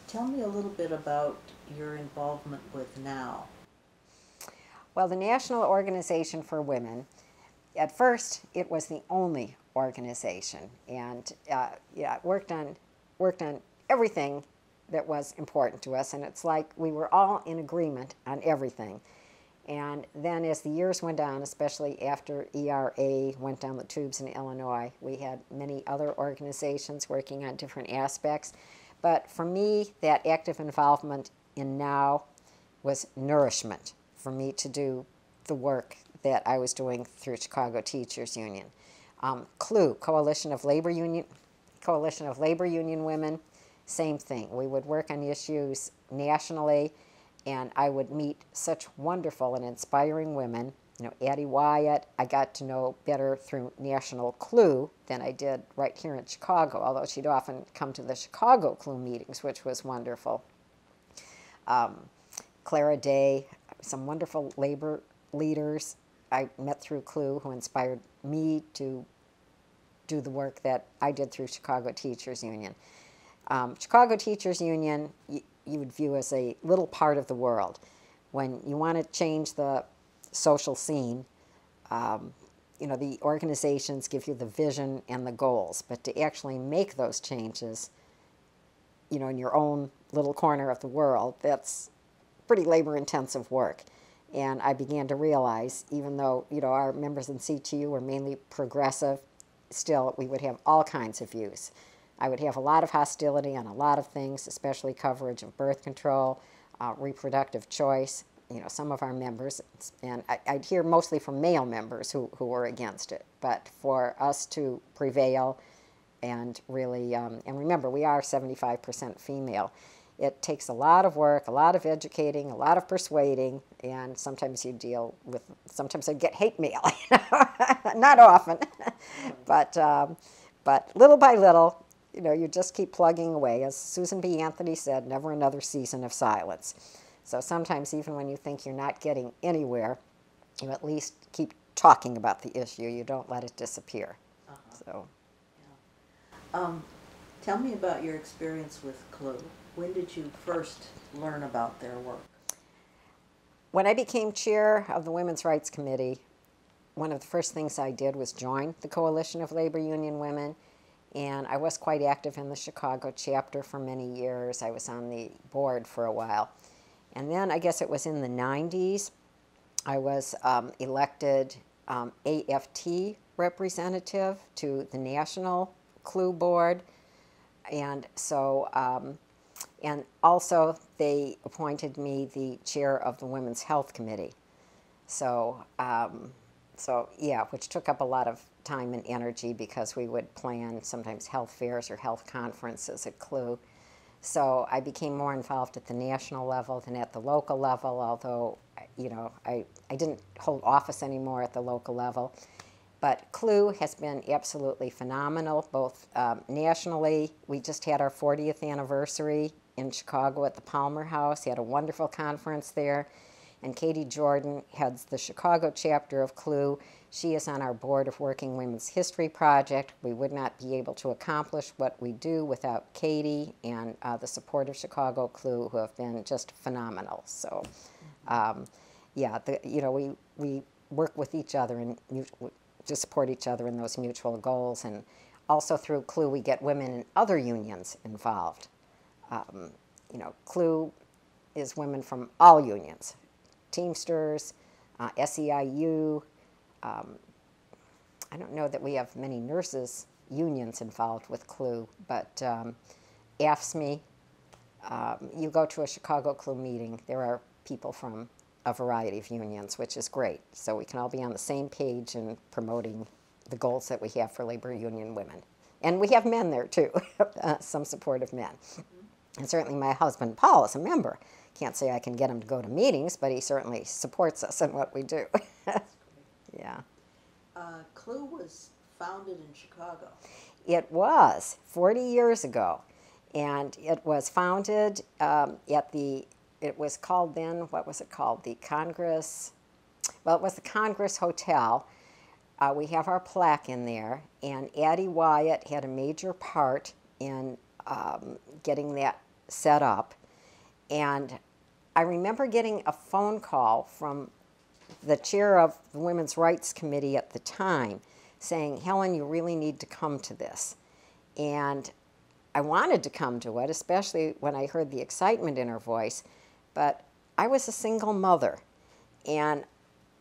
tell me a little bit about your involvement with NOW. Well, the National Organization for Women, at first it was the only organization, and worked on everything that was important to us, and it's like we were all in agreement on everything. And then as the years went on, especially after ERA went down the tubes in Illinois, we had many other organizations working on different aspects. But for me, that active involvement in NOW was nourishment for me to do the work that I was doing through Chicago Teachers Union. CLU, Coalition of Labor Union Women, same thing. We would work on issues nationally, and I would meet such wonderful and inspiring women. Addie Wyatt, I got to know better through National CLU than I did right here in Chicago, although she'd often come to the Chicago CLU meetings, which was wonderful. Clara Day, some wonderful labor leaders I met through CLU who inspired me to do the work that I did through Chicago Teachers Union. Chicago Teachers Union, you would view as a little part of the world. When you want to change the social scene, the organizations give you the vision and the goals, but to actually make those changes, in your own little corner of the world, that's pretty labor-intensive work. And I began to realize, even though, our members in CTU were mainly progressive, still we would have all kinds of views. I would have a lot of hostility on a lot of things, especially coverage of birth control, reproductive choice, some of our members, and I'd hear mostly from male members who were against it. But for us to prevail and really, and remember, we are 75% female. It takes a lot of work, a lot of educating, a lot of persuading, and sometimes sometimes I get hate mail, not often, but little by little, you just keep plugging away. As Susan B. Anthony said, never another season of silence. So sometimes even when you think you're not getting anywhere, you at least keep talking about the issue. You don't let it disappear. So, yeah. Tell me about your experience with CLU. When did you first learn about their work? When I became chair of the Women's Rights Committee, one of the first things I did was join the Coalition of Labor Union Women, and I was quite active in the Chicago chapter for many years. I was on the board for a while. And then I guess it was in the 90s, I was elected AFT representative to the National CLU board. And so, and also they appointed me the chair of the Women's Health Committee. So, yeah, which took up a lot of time and energy because we would plan sometimes health fairs or health conferences at CLU. So I became more involved at the national level than at the local level, although, I didn't hold office anymore at the local level. But CLU has been absolutely phenomenal, both nationally. We just had our 40th anniversary in Chicago at the Palmer House. Had a wonderful conference there. And Katie Jordan heads the Chicago chapter of CLU. She is on our board of Working Women's History Project. We would not be able to accomplish what we do without Katie and the support of Chicago CLU, who have been just phenomenal. So, yeah, we work with each other and to support each other in those mutual goals. And also through CLU, we get women in other unions involved. CLU is women from all unions, Teamsters, SEIU. I don't know that we have many nurses unions involved with CLU, but AFSCME, you go to a Chicago CLU meeting, there are people from a variety of unions, which is great. So we can all be on the same page in promoting the goals that we have for labor union women. And we have men there too, some supportive men. And certainly my husband, Paul, is a member. Can't say I can get him to go to meetings, but he certainly supports us in what we do. Yeah. CLU was founded in Chicago. It was 40 years ago. And it was founded it was called then, what was it called? The Congress, well, it was the Congress Hotel. We have our plaque in there. And Addie Wyatt had a major part in getting that set up. And I remember getting a phone call from the chair of the Women's Rights Committee at the time saying, Helen, you really need to come to this. And I wanted to come to it, especially when I heard the excitement in her voice, but I was a single mother. And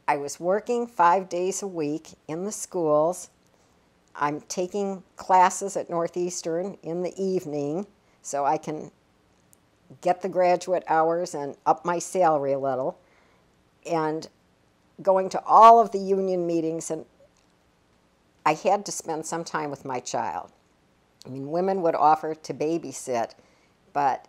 I was working 5 days a week in the schools. I'm taking classes at Northeastern in the evening so I can get the graduate hours and up my salary a little, and going to all of the union meetings, and I had to spend some time with my child. I mean, women would offer to babysit, but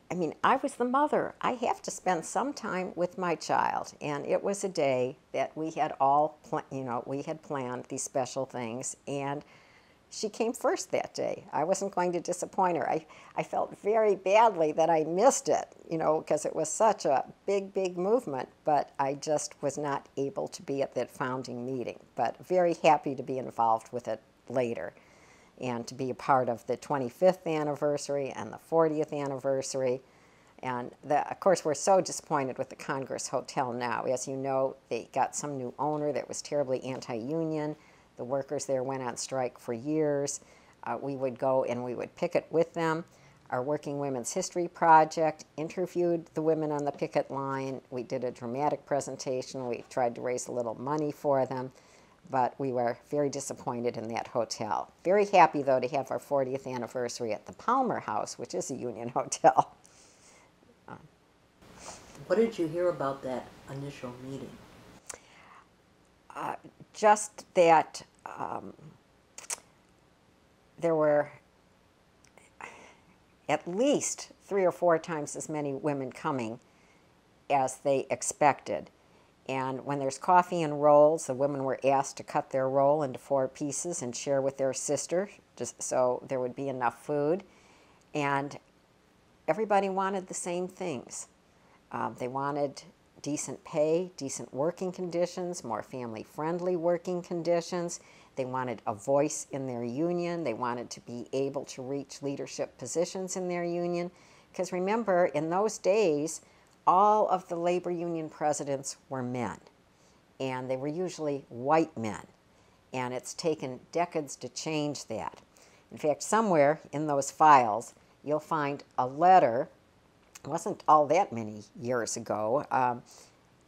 I mean, I was the mother. I have to spend some time with my child, and it was a day that we had all, we had planned these special things, and she came first that day. I wasn't going to disappoint her. I felt very badly that I missed it, because it was such a big, big movement, but I just was not able to be at that founding meeting. But very happy to be involved with it later and to be a part of the 25th anniversary and the 40th anniversary. And of course, we're so disappointed with the Congress Hotel now. As you know, they got some new owner that was terribly anti-union. The workers there went on strike for years. We would go and we would picket with them. Our Working Women's History Project interviewed the women on the picket line. We did a dramatic presentation. We tried to raise a little money for them, but we were very disappointed in that hotel. Very happy, though, to have our 40th anniversary at the Palmer House, which is a union hotel. What did you hear about that initial meeting? Just that there were at least 3 or 4 times as many women coming as they expected. And when there's coffee and rolls, the women were asked to cut their roll into 4 pieces and share with their sister, just so there would be enough food. And everybody wanted the same things. They wanted decent pay, decent working conditions, more family-friendly working conditions. They wanted a voice in their union. They wanted to be able to reach leadership positions in their union. Because remember, in those days, all of the labor union presidents were men, and they were usually white men. And it's taken decades to change that. In fact, somewhere in those files, you'll find a letter, it wasn't all that many years ago,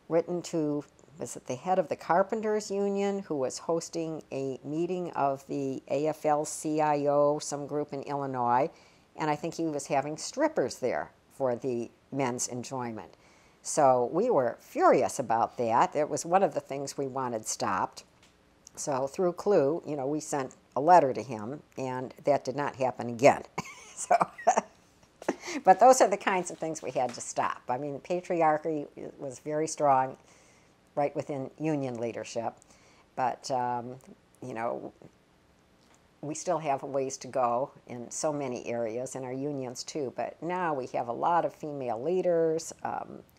written to, was it the head of the Carpenters Union, who was hosting a meeting of the AFL-CIO, some group in Illinois, and I think he was having strippers there for the men's enjoyment. So we were furious about that. It was one of the things we wanted stopped. So through Clue, you know, we sent a letter to him, and that did not happen again. So, but those are the kinds of things we had to stop. I mean, patriarchy was very strong right within union leadership, but, you know, we still have a ways to go in so many areas, in our unions too, but now we have a lot of female leaders.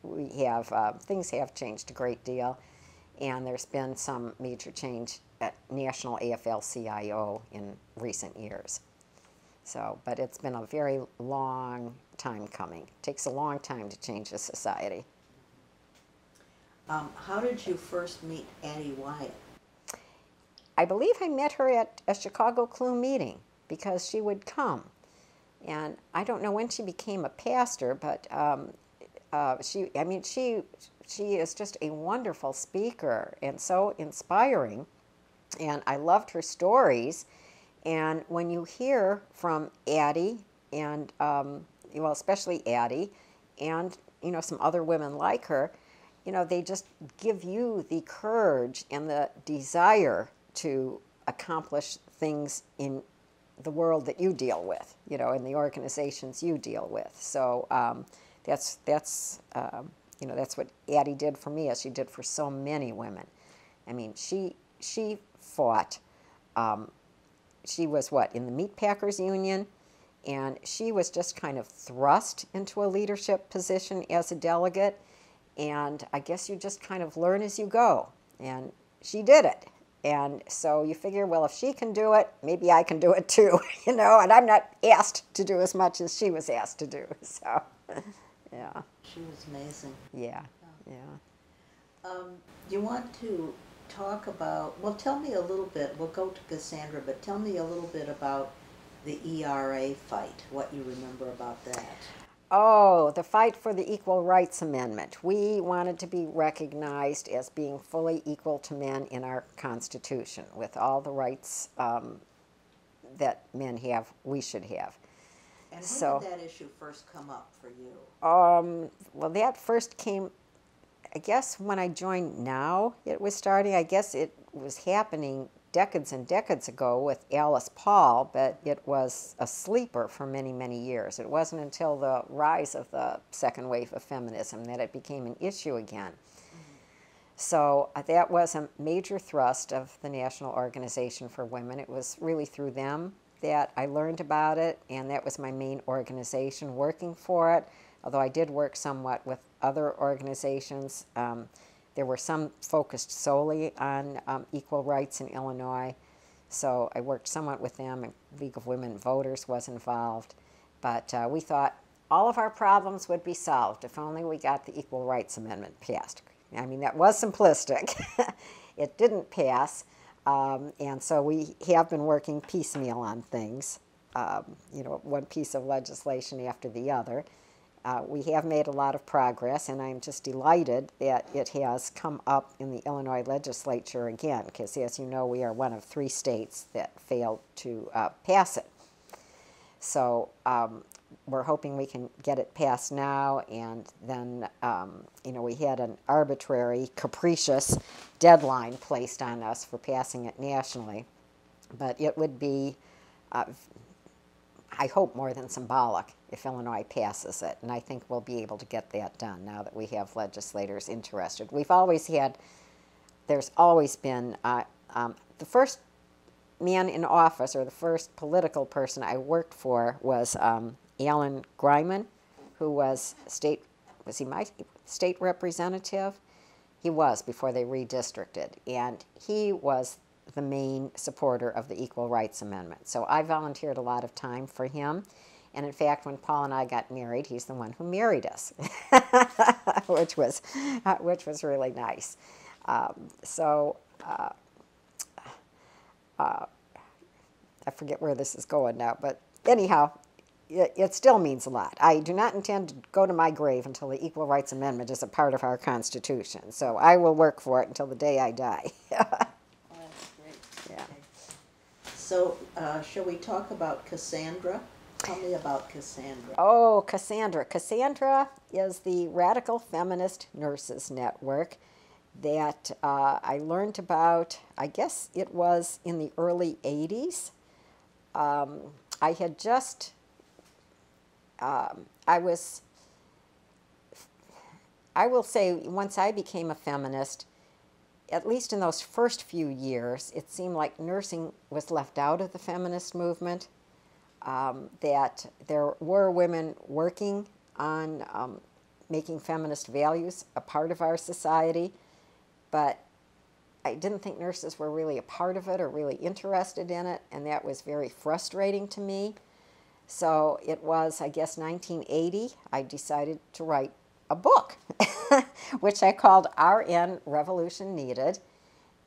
We have, things have changed a great deal, and there's been some major change at national AFL-CIO in recent years. So, but it's been a very long time coming. It takes a long time to change a society. How did you first meet Addie Wyatt? I believe I met her at a Chicago Clue meeting because she would come. And I don't know when she became a pastor, but she is just a wonderful speaker and so inspiring. And I loved her stories. And when you hear from Addie and, well, especially Addie and, you know, some other women like her, you know, they just give you the courage and the desire to accomplish things in the world that you deal with, you know, in the organizations you deal with. So that's you know, that's what Addie did for me, as she did for so many women. I mean, she fought. She was what, in the Meat Packers Union, and she was just kind of thrust into a leadership position as a delegate. And I guess you just kind of learn as you go, and she did it. And so you figure, well, if she can do it, maybe I can do it too, you know, and I'm not asked to do as much as she was asked to do, so, yeah. She was amazing. Yeah, yeah. You want to talk about, well, tell me a little bit, we'll go to Cassandra, but tell me a little bit about the ERA fight, what you remember about that. Oh, the fight for the Equal Rights Amendment. We wanted to be recognized as being fully equal to men in our Constitution, with all the rights that men have, we should have. And when did that issue first come up for you? Well, that first came, I guess, when I joined Now, it was starting. I guess it was happening decades and decades ago with Alice Paul, but it was a sleeper for many, many years. It wasn't until the rise of the second wave of feminism that it became an issue again. So that was a major thrust of the National Organization for Women. It was really through them that I learned about it, and that was my main organization working for it, although I did work somewhat with other organizations. There were some focused solely on equal rights in Illinois, so I worked somewhat with them, and League of Women Voters was involved. But we thought all of our problems would be solved if only we got the Equal Rights Amendment passed. I mean, that was simplistic. It didn't pass, and so we have been working piecemeal on things, you know, one piece of legislation after the other. We have made a lot of progress, and I'm just delighted that it has come up in the Illinois legislature again, because as you know, we are one of 3 states that failed to pass it. So we're hoping we can get it passed now, and then, we had an arbitrary, capricious deadline placed on us for passing it nationally. But it would be, I hope, more than symbolic if Illinois passes it, and I think we'll be able to get that done now that we have legislators interested. There's always been, the first man in office, or the first political person I worked for, was Alan Greiman, who was he my state representative? He was, before they redistricted, and he was the main supporter of the Equal Rights Amendment. So I volunteered a lot of time for him, and in fact, when Paul and I got married, he's the one who married us, which was really nice. I forget where this is going now, but anyhow, it still means a lot. I do not intend to go to my grave until the Equal Rights Amendment is a part of our Constitution. So I will work for it until the day I die. Oh, that's great. Yeah. Okay. So shall we talk about Cassandra? Tell me about Cassandra. Oh, Cassandra. Cassandra is the Radical Feminist Nurses Network that I learned about, I guess it was in the early 80s. I had just, I will say, once I became a feminist, at least in those first few years, it seemed like nursing was left out of the feminist movement, that there were women working on making feminist values a part of our society, but I didn't think nurses were really a part of it or really interested in it, and that was very frustrating to me. So it was, I guess, 1980, I decided to write a book, which I called RN Revolution Needed,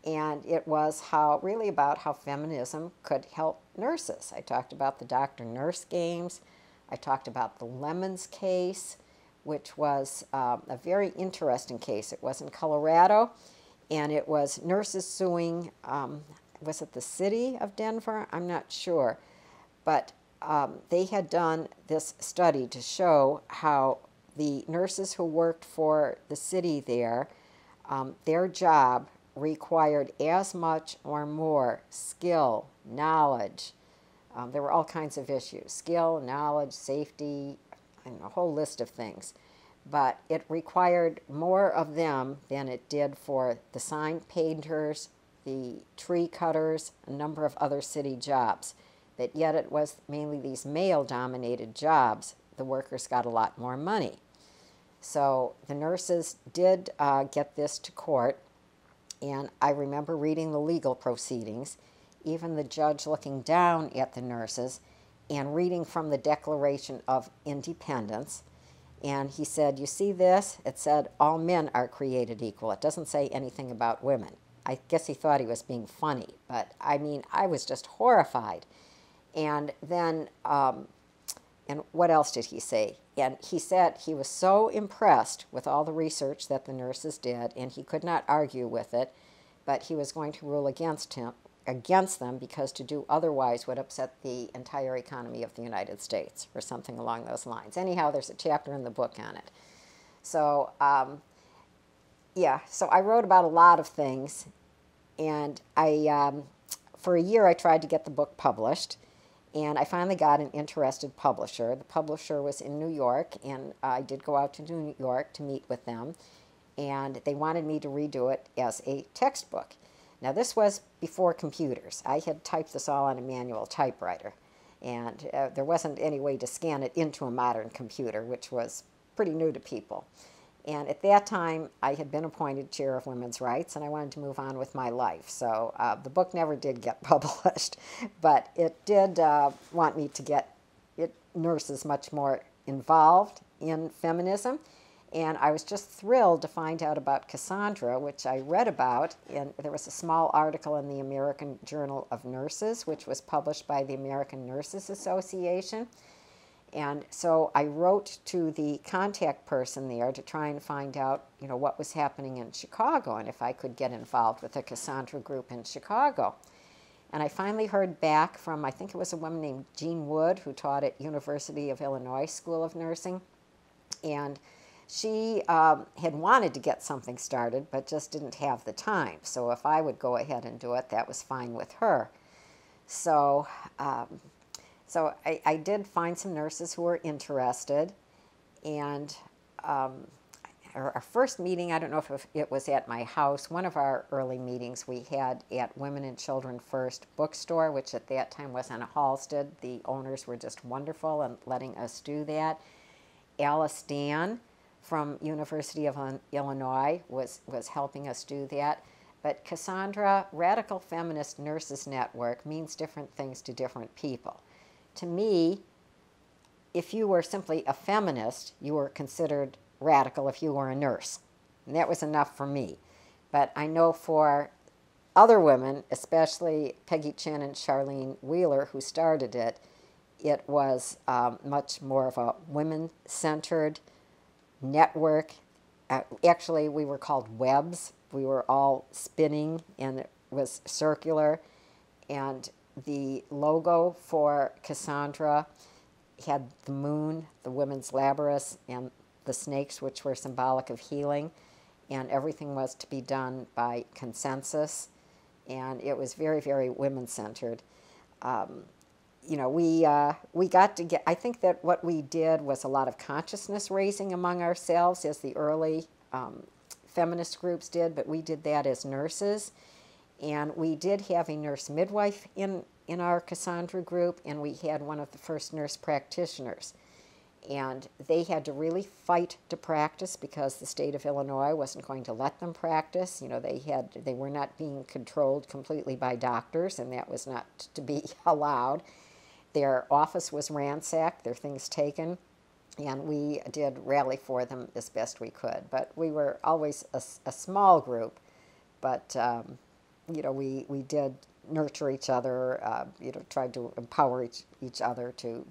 and it was really about how feminism could help nurses. I talked about the doctor-nurse games. I talked about the Lemons case, which was a very interesting case. It was in Colorado, and it was nurses suing, was it the city of Denver? I'm not sure. But they had done this study to show how the nurses who worked for the city there, their job required as much or more skill, knowledge. There were all kinds of issues: skill, knowledge, safety, and a whole list of things. But it required more of them than it did for the sign painters, the tree cutters, a number of other city jobs. That yet it was mainly these male-dominated jobs. The workers got a lot more money. So the nurses did get this to court, and I remember reading the legal proceedings, even the judge looking down at the nurses and reading from the Declaration of Independence. And he said, you see this? It said all men are created equal. It doesn't say anything about women. I guess he thought he was being funny, but I mean, I was just horrified. And then, and what else did he say? And he said he was so impressed with all the research that the nurses did, and he could not argue with it, but he was going to rule against them, because to do otherwise would upset the entire economy of the United States, or something along those lines. Anyhow, there's a chapter in the book on it. So, so I wrote about a lot of things, and for a year I tried to get the book published, and I finally got an interested publisher. The publisher was in New York, and I did go out to New York to meet with them, and they wanted me to redo it as a textbook. Now, this was before computers. I had typed this all on a manual typewriter, and there wasn't any way to scan it into a modern computer, which was pretty new to people. And at that time, I had been appointed chair of women's rights, and I wanted to move on with my life. So the book never did get published, but it did want me to get nurses much more involved in feminism. And I was just thrilled to find out about Cassandra, which I read about. And there was a small article in the American Journal of Nurses, which was published by the American Nurses Association. And so I wrote to the contact person there to try and find out, what was happening in Chicago and if I could get involved with the Cassandra group in Chicago. And I finally heard back from, I think it was a woman named Jean Wood, who taught at University of Illinois School of Nursing. And she had wanted to get something started, but just didn't have the time. So if I would go ahead and do it, that was fine with her. So, I did find some nurses who were interested. And our first meeting, I don't know if it was at my house, one of our early meetings we had at Women and Children First bookstore, which at that time was on a Halsted. The owners were just wonderful in letting us do that. Alice Dan from University of Illinois was helping us do that. But Cassandra, Radical Feminist Nurses Network means different things to different people. To me, if you were simply a feminist, you were considered radical if you were a nurse. And that was enough for me. But I know for other women, especially Peggy Chen and Charlene Wheeler, who started it, it was much more of a women-centered network. Actually, we were called webs. We were all spinning, and it was circular. And the logo for Cassandra had the moon, the women's labyrinth, and the snakes, which were symbolic of healing. And everything was to be done by consensus. And it was very, very women-centered. You know, we got to get, I think that what we did was a lot of consciousness raising among ourselves, as the early feminist groups did, but we did that as nurses. And we did have a nurse midwife in our Cassandra group, and we had one of the first nurse practitioners. And they had to really fight to practice because the state of Illinois wasn't going to let them practice. You know, they were not being controlled completely by doctors, and that was not to be allowed. Their office was ransacked, their things taken, and we did rally for them as best we could. But we were always a small group, but you know, we did nurture each other, you know, tried to empower each other to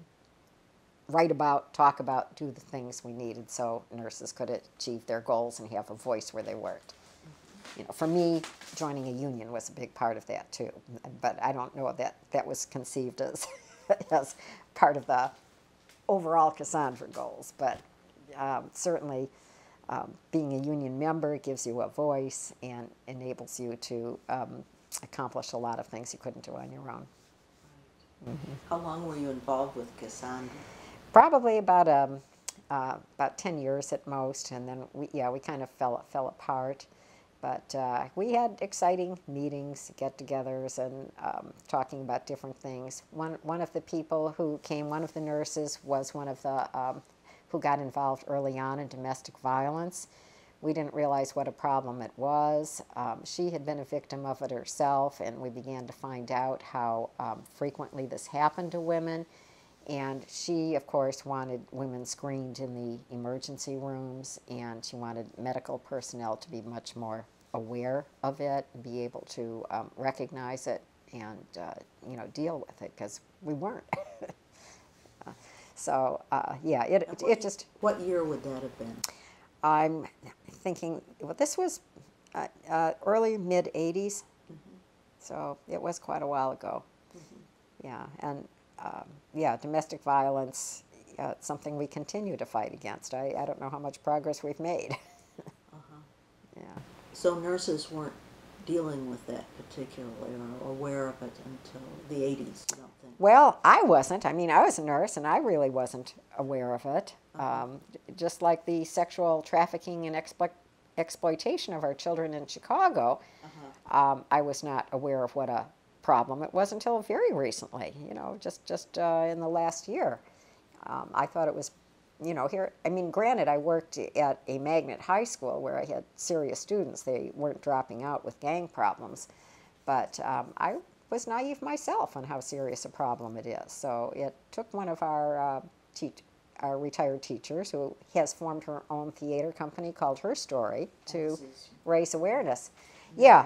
write about, talk about, do the things we needed so nurses could achieve their goals and have a voice where they worked. You know, for me, joining a union was a big part of that too, but I don't know that that was conceived as as part of the overall Cassandra goals. But certainly being a union member gives you a voice and enables you to accomplish a lot of things you couldn't do on your own. Right. Mm-hmm. How long were you involved with Cassandra? Probably about 10 years at most, and then we kind of fell apart. But we had exciting meetings, get-togethers, and talking about different things. One of the people who came, one of the nurses, was one of the who got involved early on in domestic violence. We didn't realize what a problem it was. She had been a victim of it herself, and we began to find out how frequently this happened to women. And she, of course, wanted women screened in the emergency rooms, and she wanted medical personnel to be much more aware of it and be able to recognize it and you know, deal with it, because we weren't. So yeah, it just. What year would that have been? I'm thinking, well, this was early mid-'80s, mm-hmm. So it was quite a while ago. Mm-hmm. Yeah, and yeah, domestic violence, it's something we continue to fight against. I don't know how much progress we've made. Uh-huh. Yeah. So nurses weren't dealing with that particularly or aware of it until the 80s, you don't think? Well, I wasn't. I mean, I was a nurse, and I really wasn't aware of it. Uh-huh. Just like the sexual trafficking and exploitation of our children in Chicago, uh-huh. I was not aware of what a problem it was until very recently, you know, just in the last year. I thought it was, you know, here, I mean, granted, I worked at a magnet high school where I had serious students. They weren't dropping out with gang problems, but I was naive myself on how serious a problem it is. So it took one of our retired teachers, who has formed her own theater company called Her Story, to raise awareness. Yeah,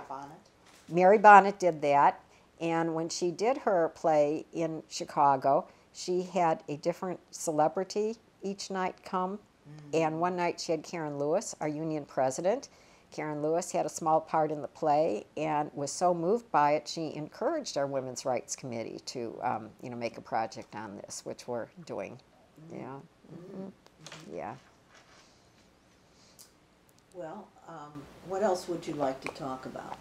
Mary Bonnet did that. And when she did her play in Chicago, she had a different celebrity each night come. Mm-hmm. And one night she had Karen Lewis, our union president. Karen Lewis had a small part in the play and was so moved by it, she encouraged our Women's Rights Committee to, make a project on this, which we're doing. Yeah. Yeah. Well, what else would you like to talk about?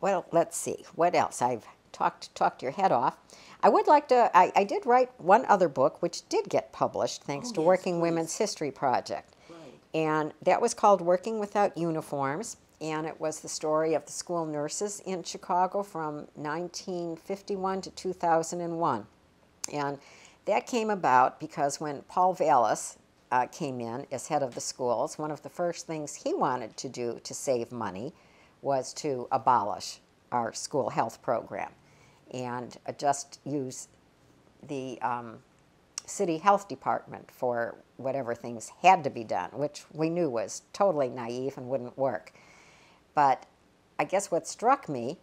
Well, let's see. What else? I've talked your head off. I would like to, I did write one other book, which did get published thanks to yes, Working please. Women's History Project. Right. And that was called Working Without Uniforms. And it was the story of the school nurses in Chicago from 1951 to 2001. And that came about because when Paul Vallis came in as head of the schools, one of the first things he wanted to do to save money was to abolish our school health program and just use the city health department for whatever things had to be done, which we knew was totally naive and wouldn't work. But I guess what struck me,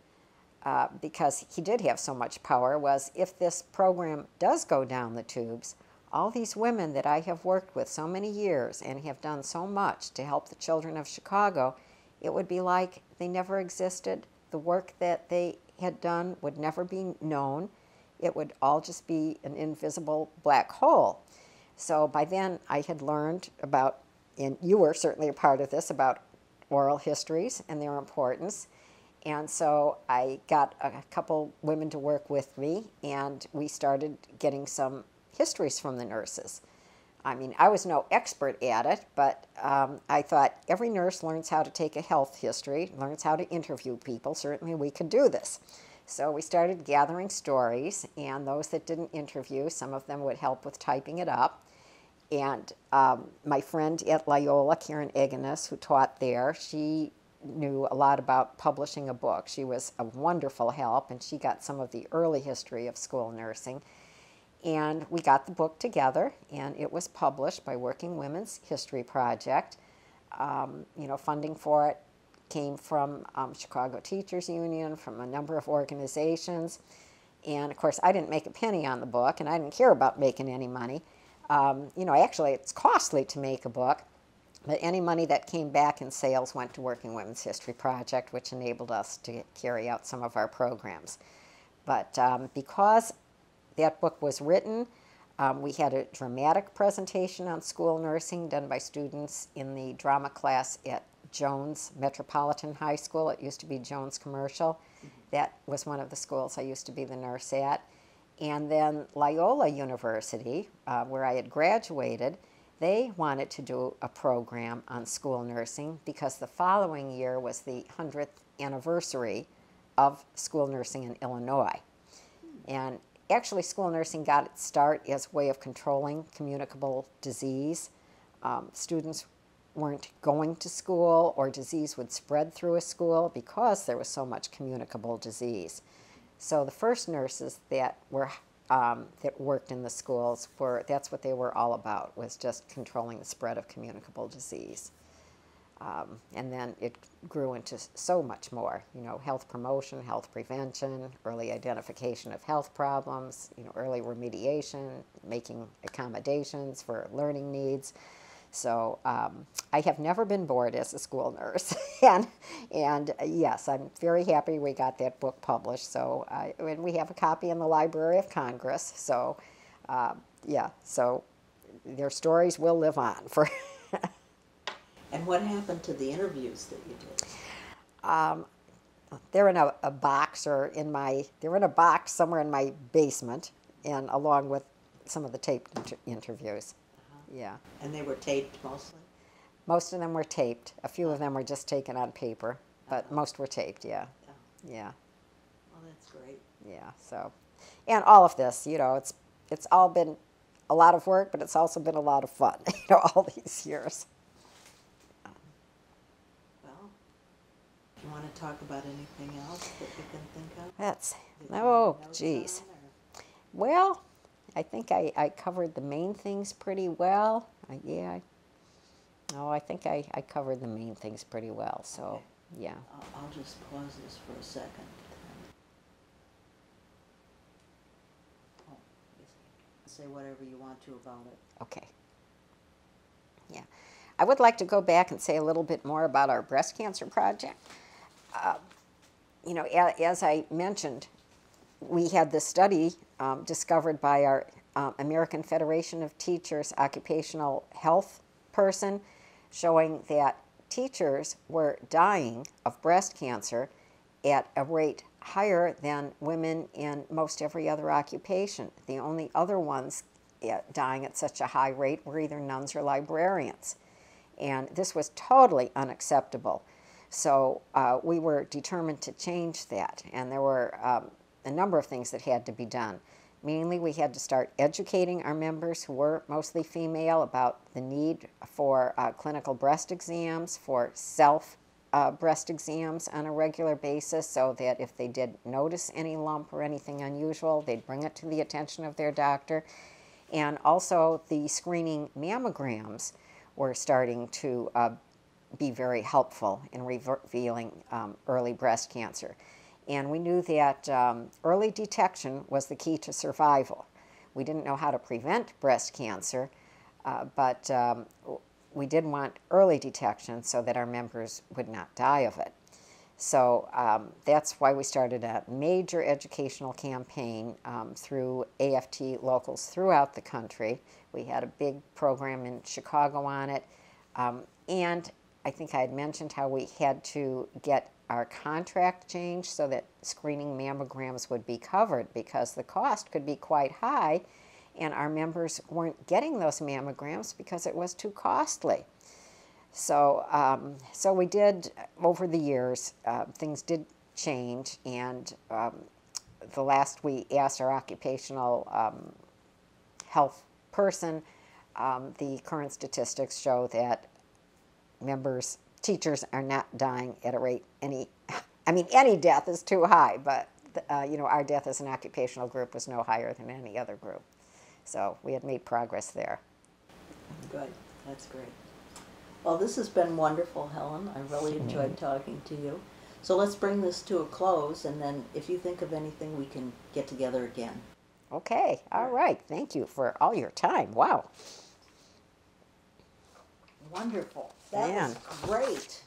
because he did have so much power, was if this program does go down the tubes, all these women that I have worked with so many years and have done so much to help the children of Chicago, it would be like they never existed. The work that they had done would never be known. It would all just be an invisible black hole. So by then I had learned about, and you were certainly a part of this, about oral histories and their importance. And so I got a couple women to work with me, and we started getting some histories from the nurses. I mean, I was no expert at it, but I thought every nurse learns how to take a health history, learns how to interview people. Certainly we could do this. So we started gathering stories, and those that didn't interview, some of them would help with typing it up. And my friend at Loyola, Karen Eganis, who taught there, she knew a lot about publishing a book. She was a wonderful help, and she got some of the early history of school nursing. And we got the book together, and it was published by Working Women's History Project. Funding for it came from Chicago Teachers Union, from a number of organizations. And of course, I didn't make a penny on the book, and I didn't care about making any money. Actually, it's costly to make a book, but any money that came back in sales went to Working Women's History Project, which enabled us to carry out some of our programs. But because that book was written, we had a dramatic presentation on school nursing done by students in the drama class at Jones Metropolitan High School. It used to be Jones Commercial. That was one of the schools I used to be the nurse at. And then Loyola University, where I had graduated, they wanted to do a program on school nursing because the following year was the 100th anniversary of school nursing in Illinois. And actually, school nursing got its start as a way of controlling communicable disease. Students weren't going to school, or disease would spread through a school because there was so much communicable disease. So the first nurses that worked in the schools that's what they were all about, was just controlling the spread of communicable disease. And then it grew into so much more, health promotion, health prevention, early identification of health problems, early remediation, making accommodations for learning needs. So I have never been bored as a school nurse. and yes, I'm very happy we got that book published. So and we have a copy in the Library of Congress. So so their stories will live on for. And what happened to the interviews that you did? They're in a box, or they're in a box somewhere in my basement, and along with some of the taped interviews. Yeah. And they were taped mostly? Most of them were taped. A few of them were just taken on paper, but most were taped, yeah. Yeah. Well, that's great. Yeah, so. And all of this, it's all been a lot of work, but it's also been a lot of fun, all these years. Well, do you want to talk about anything else that you can think of? Geez. Well, I think I covered the main things pretty well. I think I covered the main things pretty well, so, okay. Yeah. I'll just pause this for a second. Say whatever you want to about it. Okay. Yeah. I would like to go back and say a little bit more about our breast cancer project. You know, as I mentioned, we had this study discovered by our American Federation of Teachers occupational health person showing that teachers were dying of breast cancer at a rate higher than women in most every other occupation. The only other ones dying at such a high rate were either nuns or librarians. And this was totally unacceptable. So we were determined to change that. And there were a number of things that had to be done. Mainly, we had to start educating our members, who were mostly female, about the need for clinical breast exams, for self breast exams on a regular basis, so that if they did notice any lump or anything unusual, they'd bring it to the attention of their doctor. And also, the screening mammograms were starting to be very helpful in revealing early breast cancer. And we knew that early detection was the key to survival. We didn't know how to prevent breast cancer, but we did want early detection so that our members would not die of it. So that's why we started a major educational campaign through AFT locals throughout the country. We had a big program in Chicago on it. And I think I had mentioned how we had to get our contract changed so that screening mammograms would be covered, because the cost could be quite high and our members weren't getting those mammograms because it was too costly. So, so we did, over the years, things did change, and the last we asked our occupational health person, the current statistics show that teachers are not dying at a rate any death is too high, but you know, our death as an occupational group was no higher than any other group. So we had made progress there. Good, that's great. Well, this has been wonderful, Helen. I really enjoyed talking to you. So let's bring this to a close, and then if you think of anything, we can get together again. Okay, all right. Thank you for all your time. Wow. Wonderful. That was great.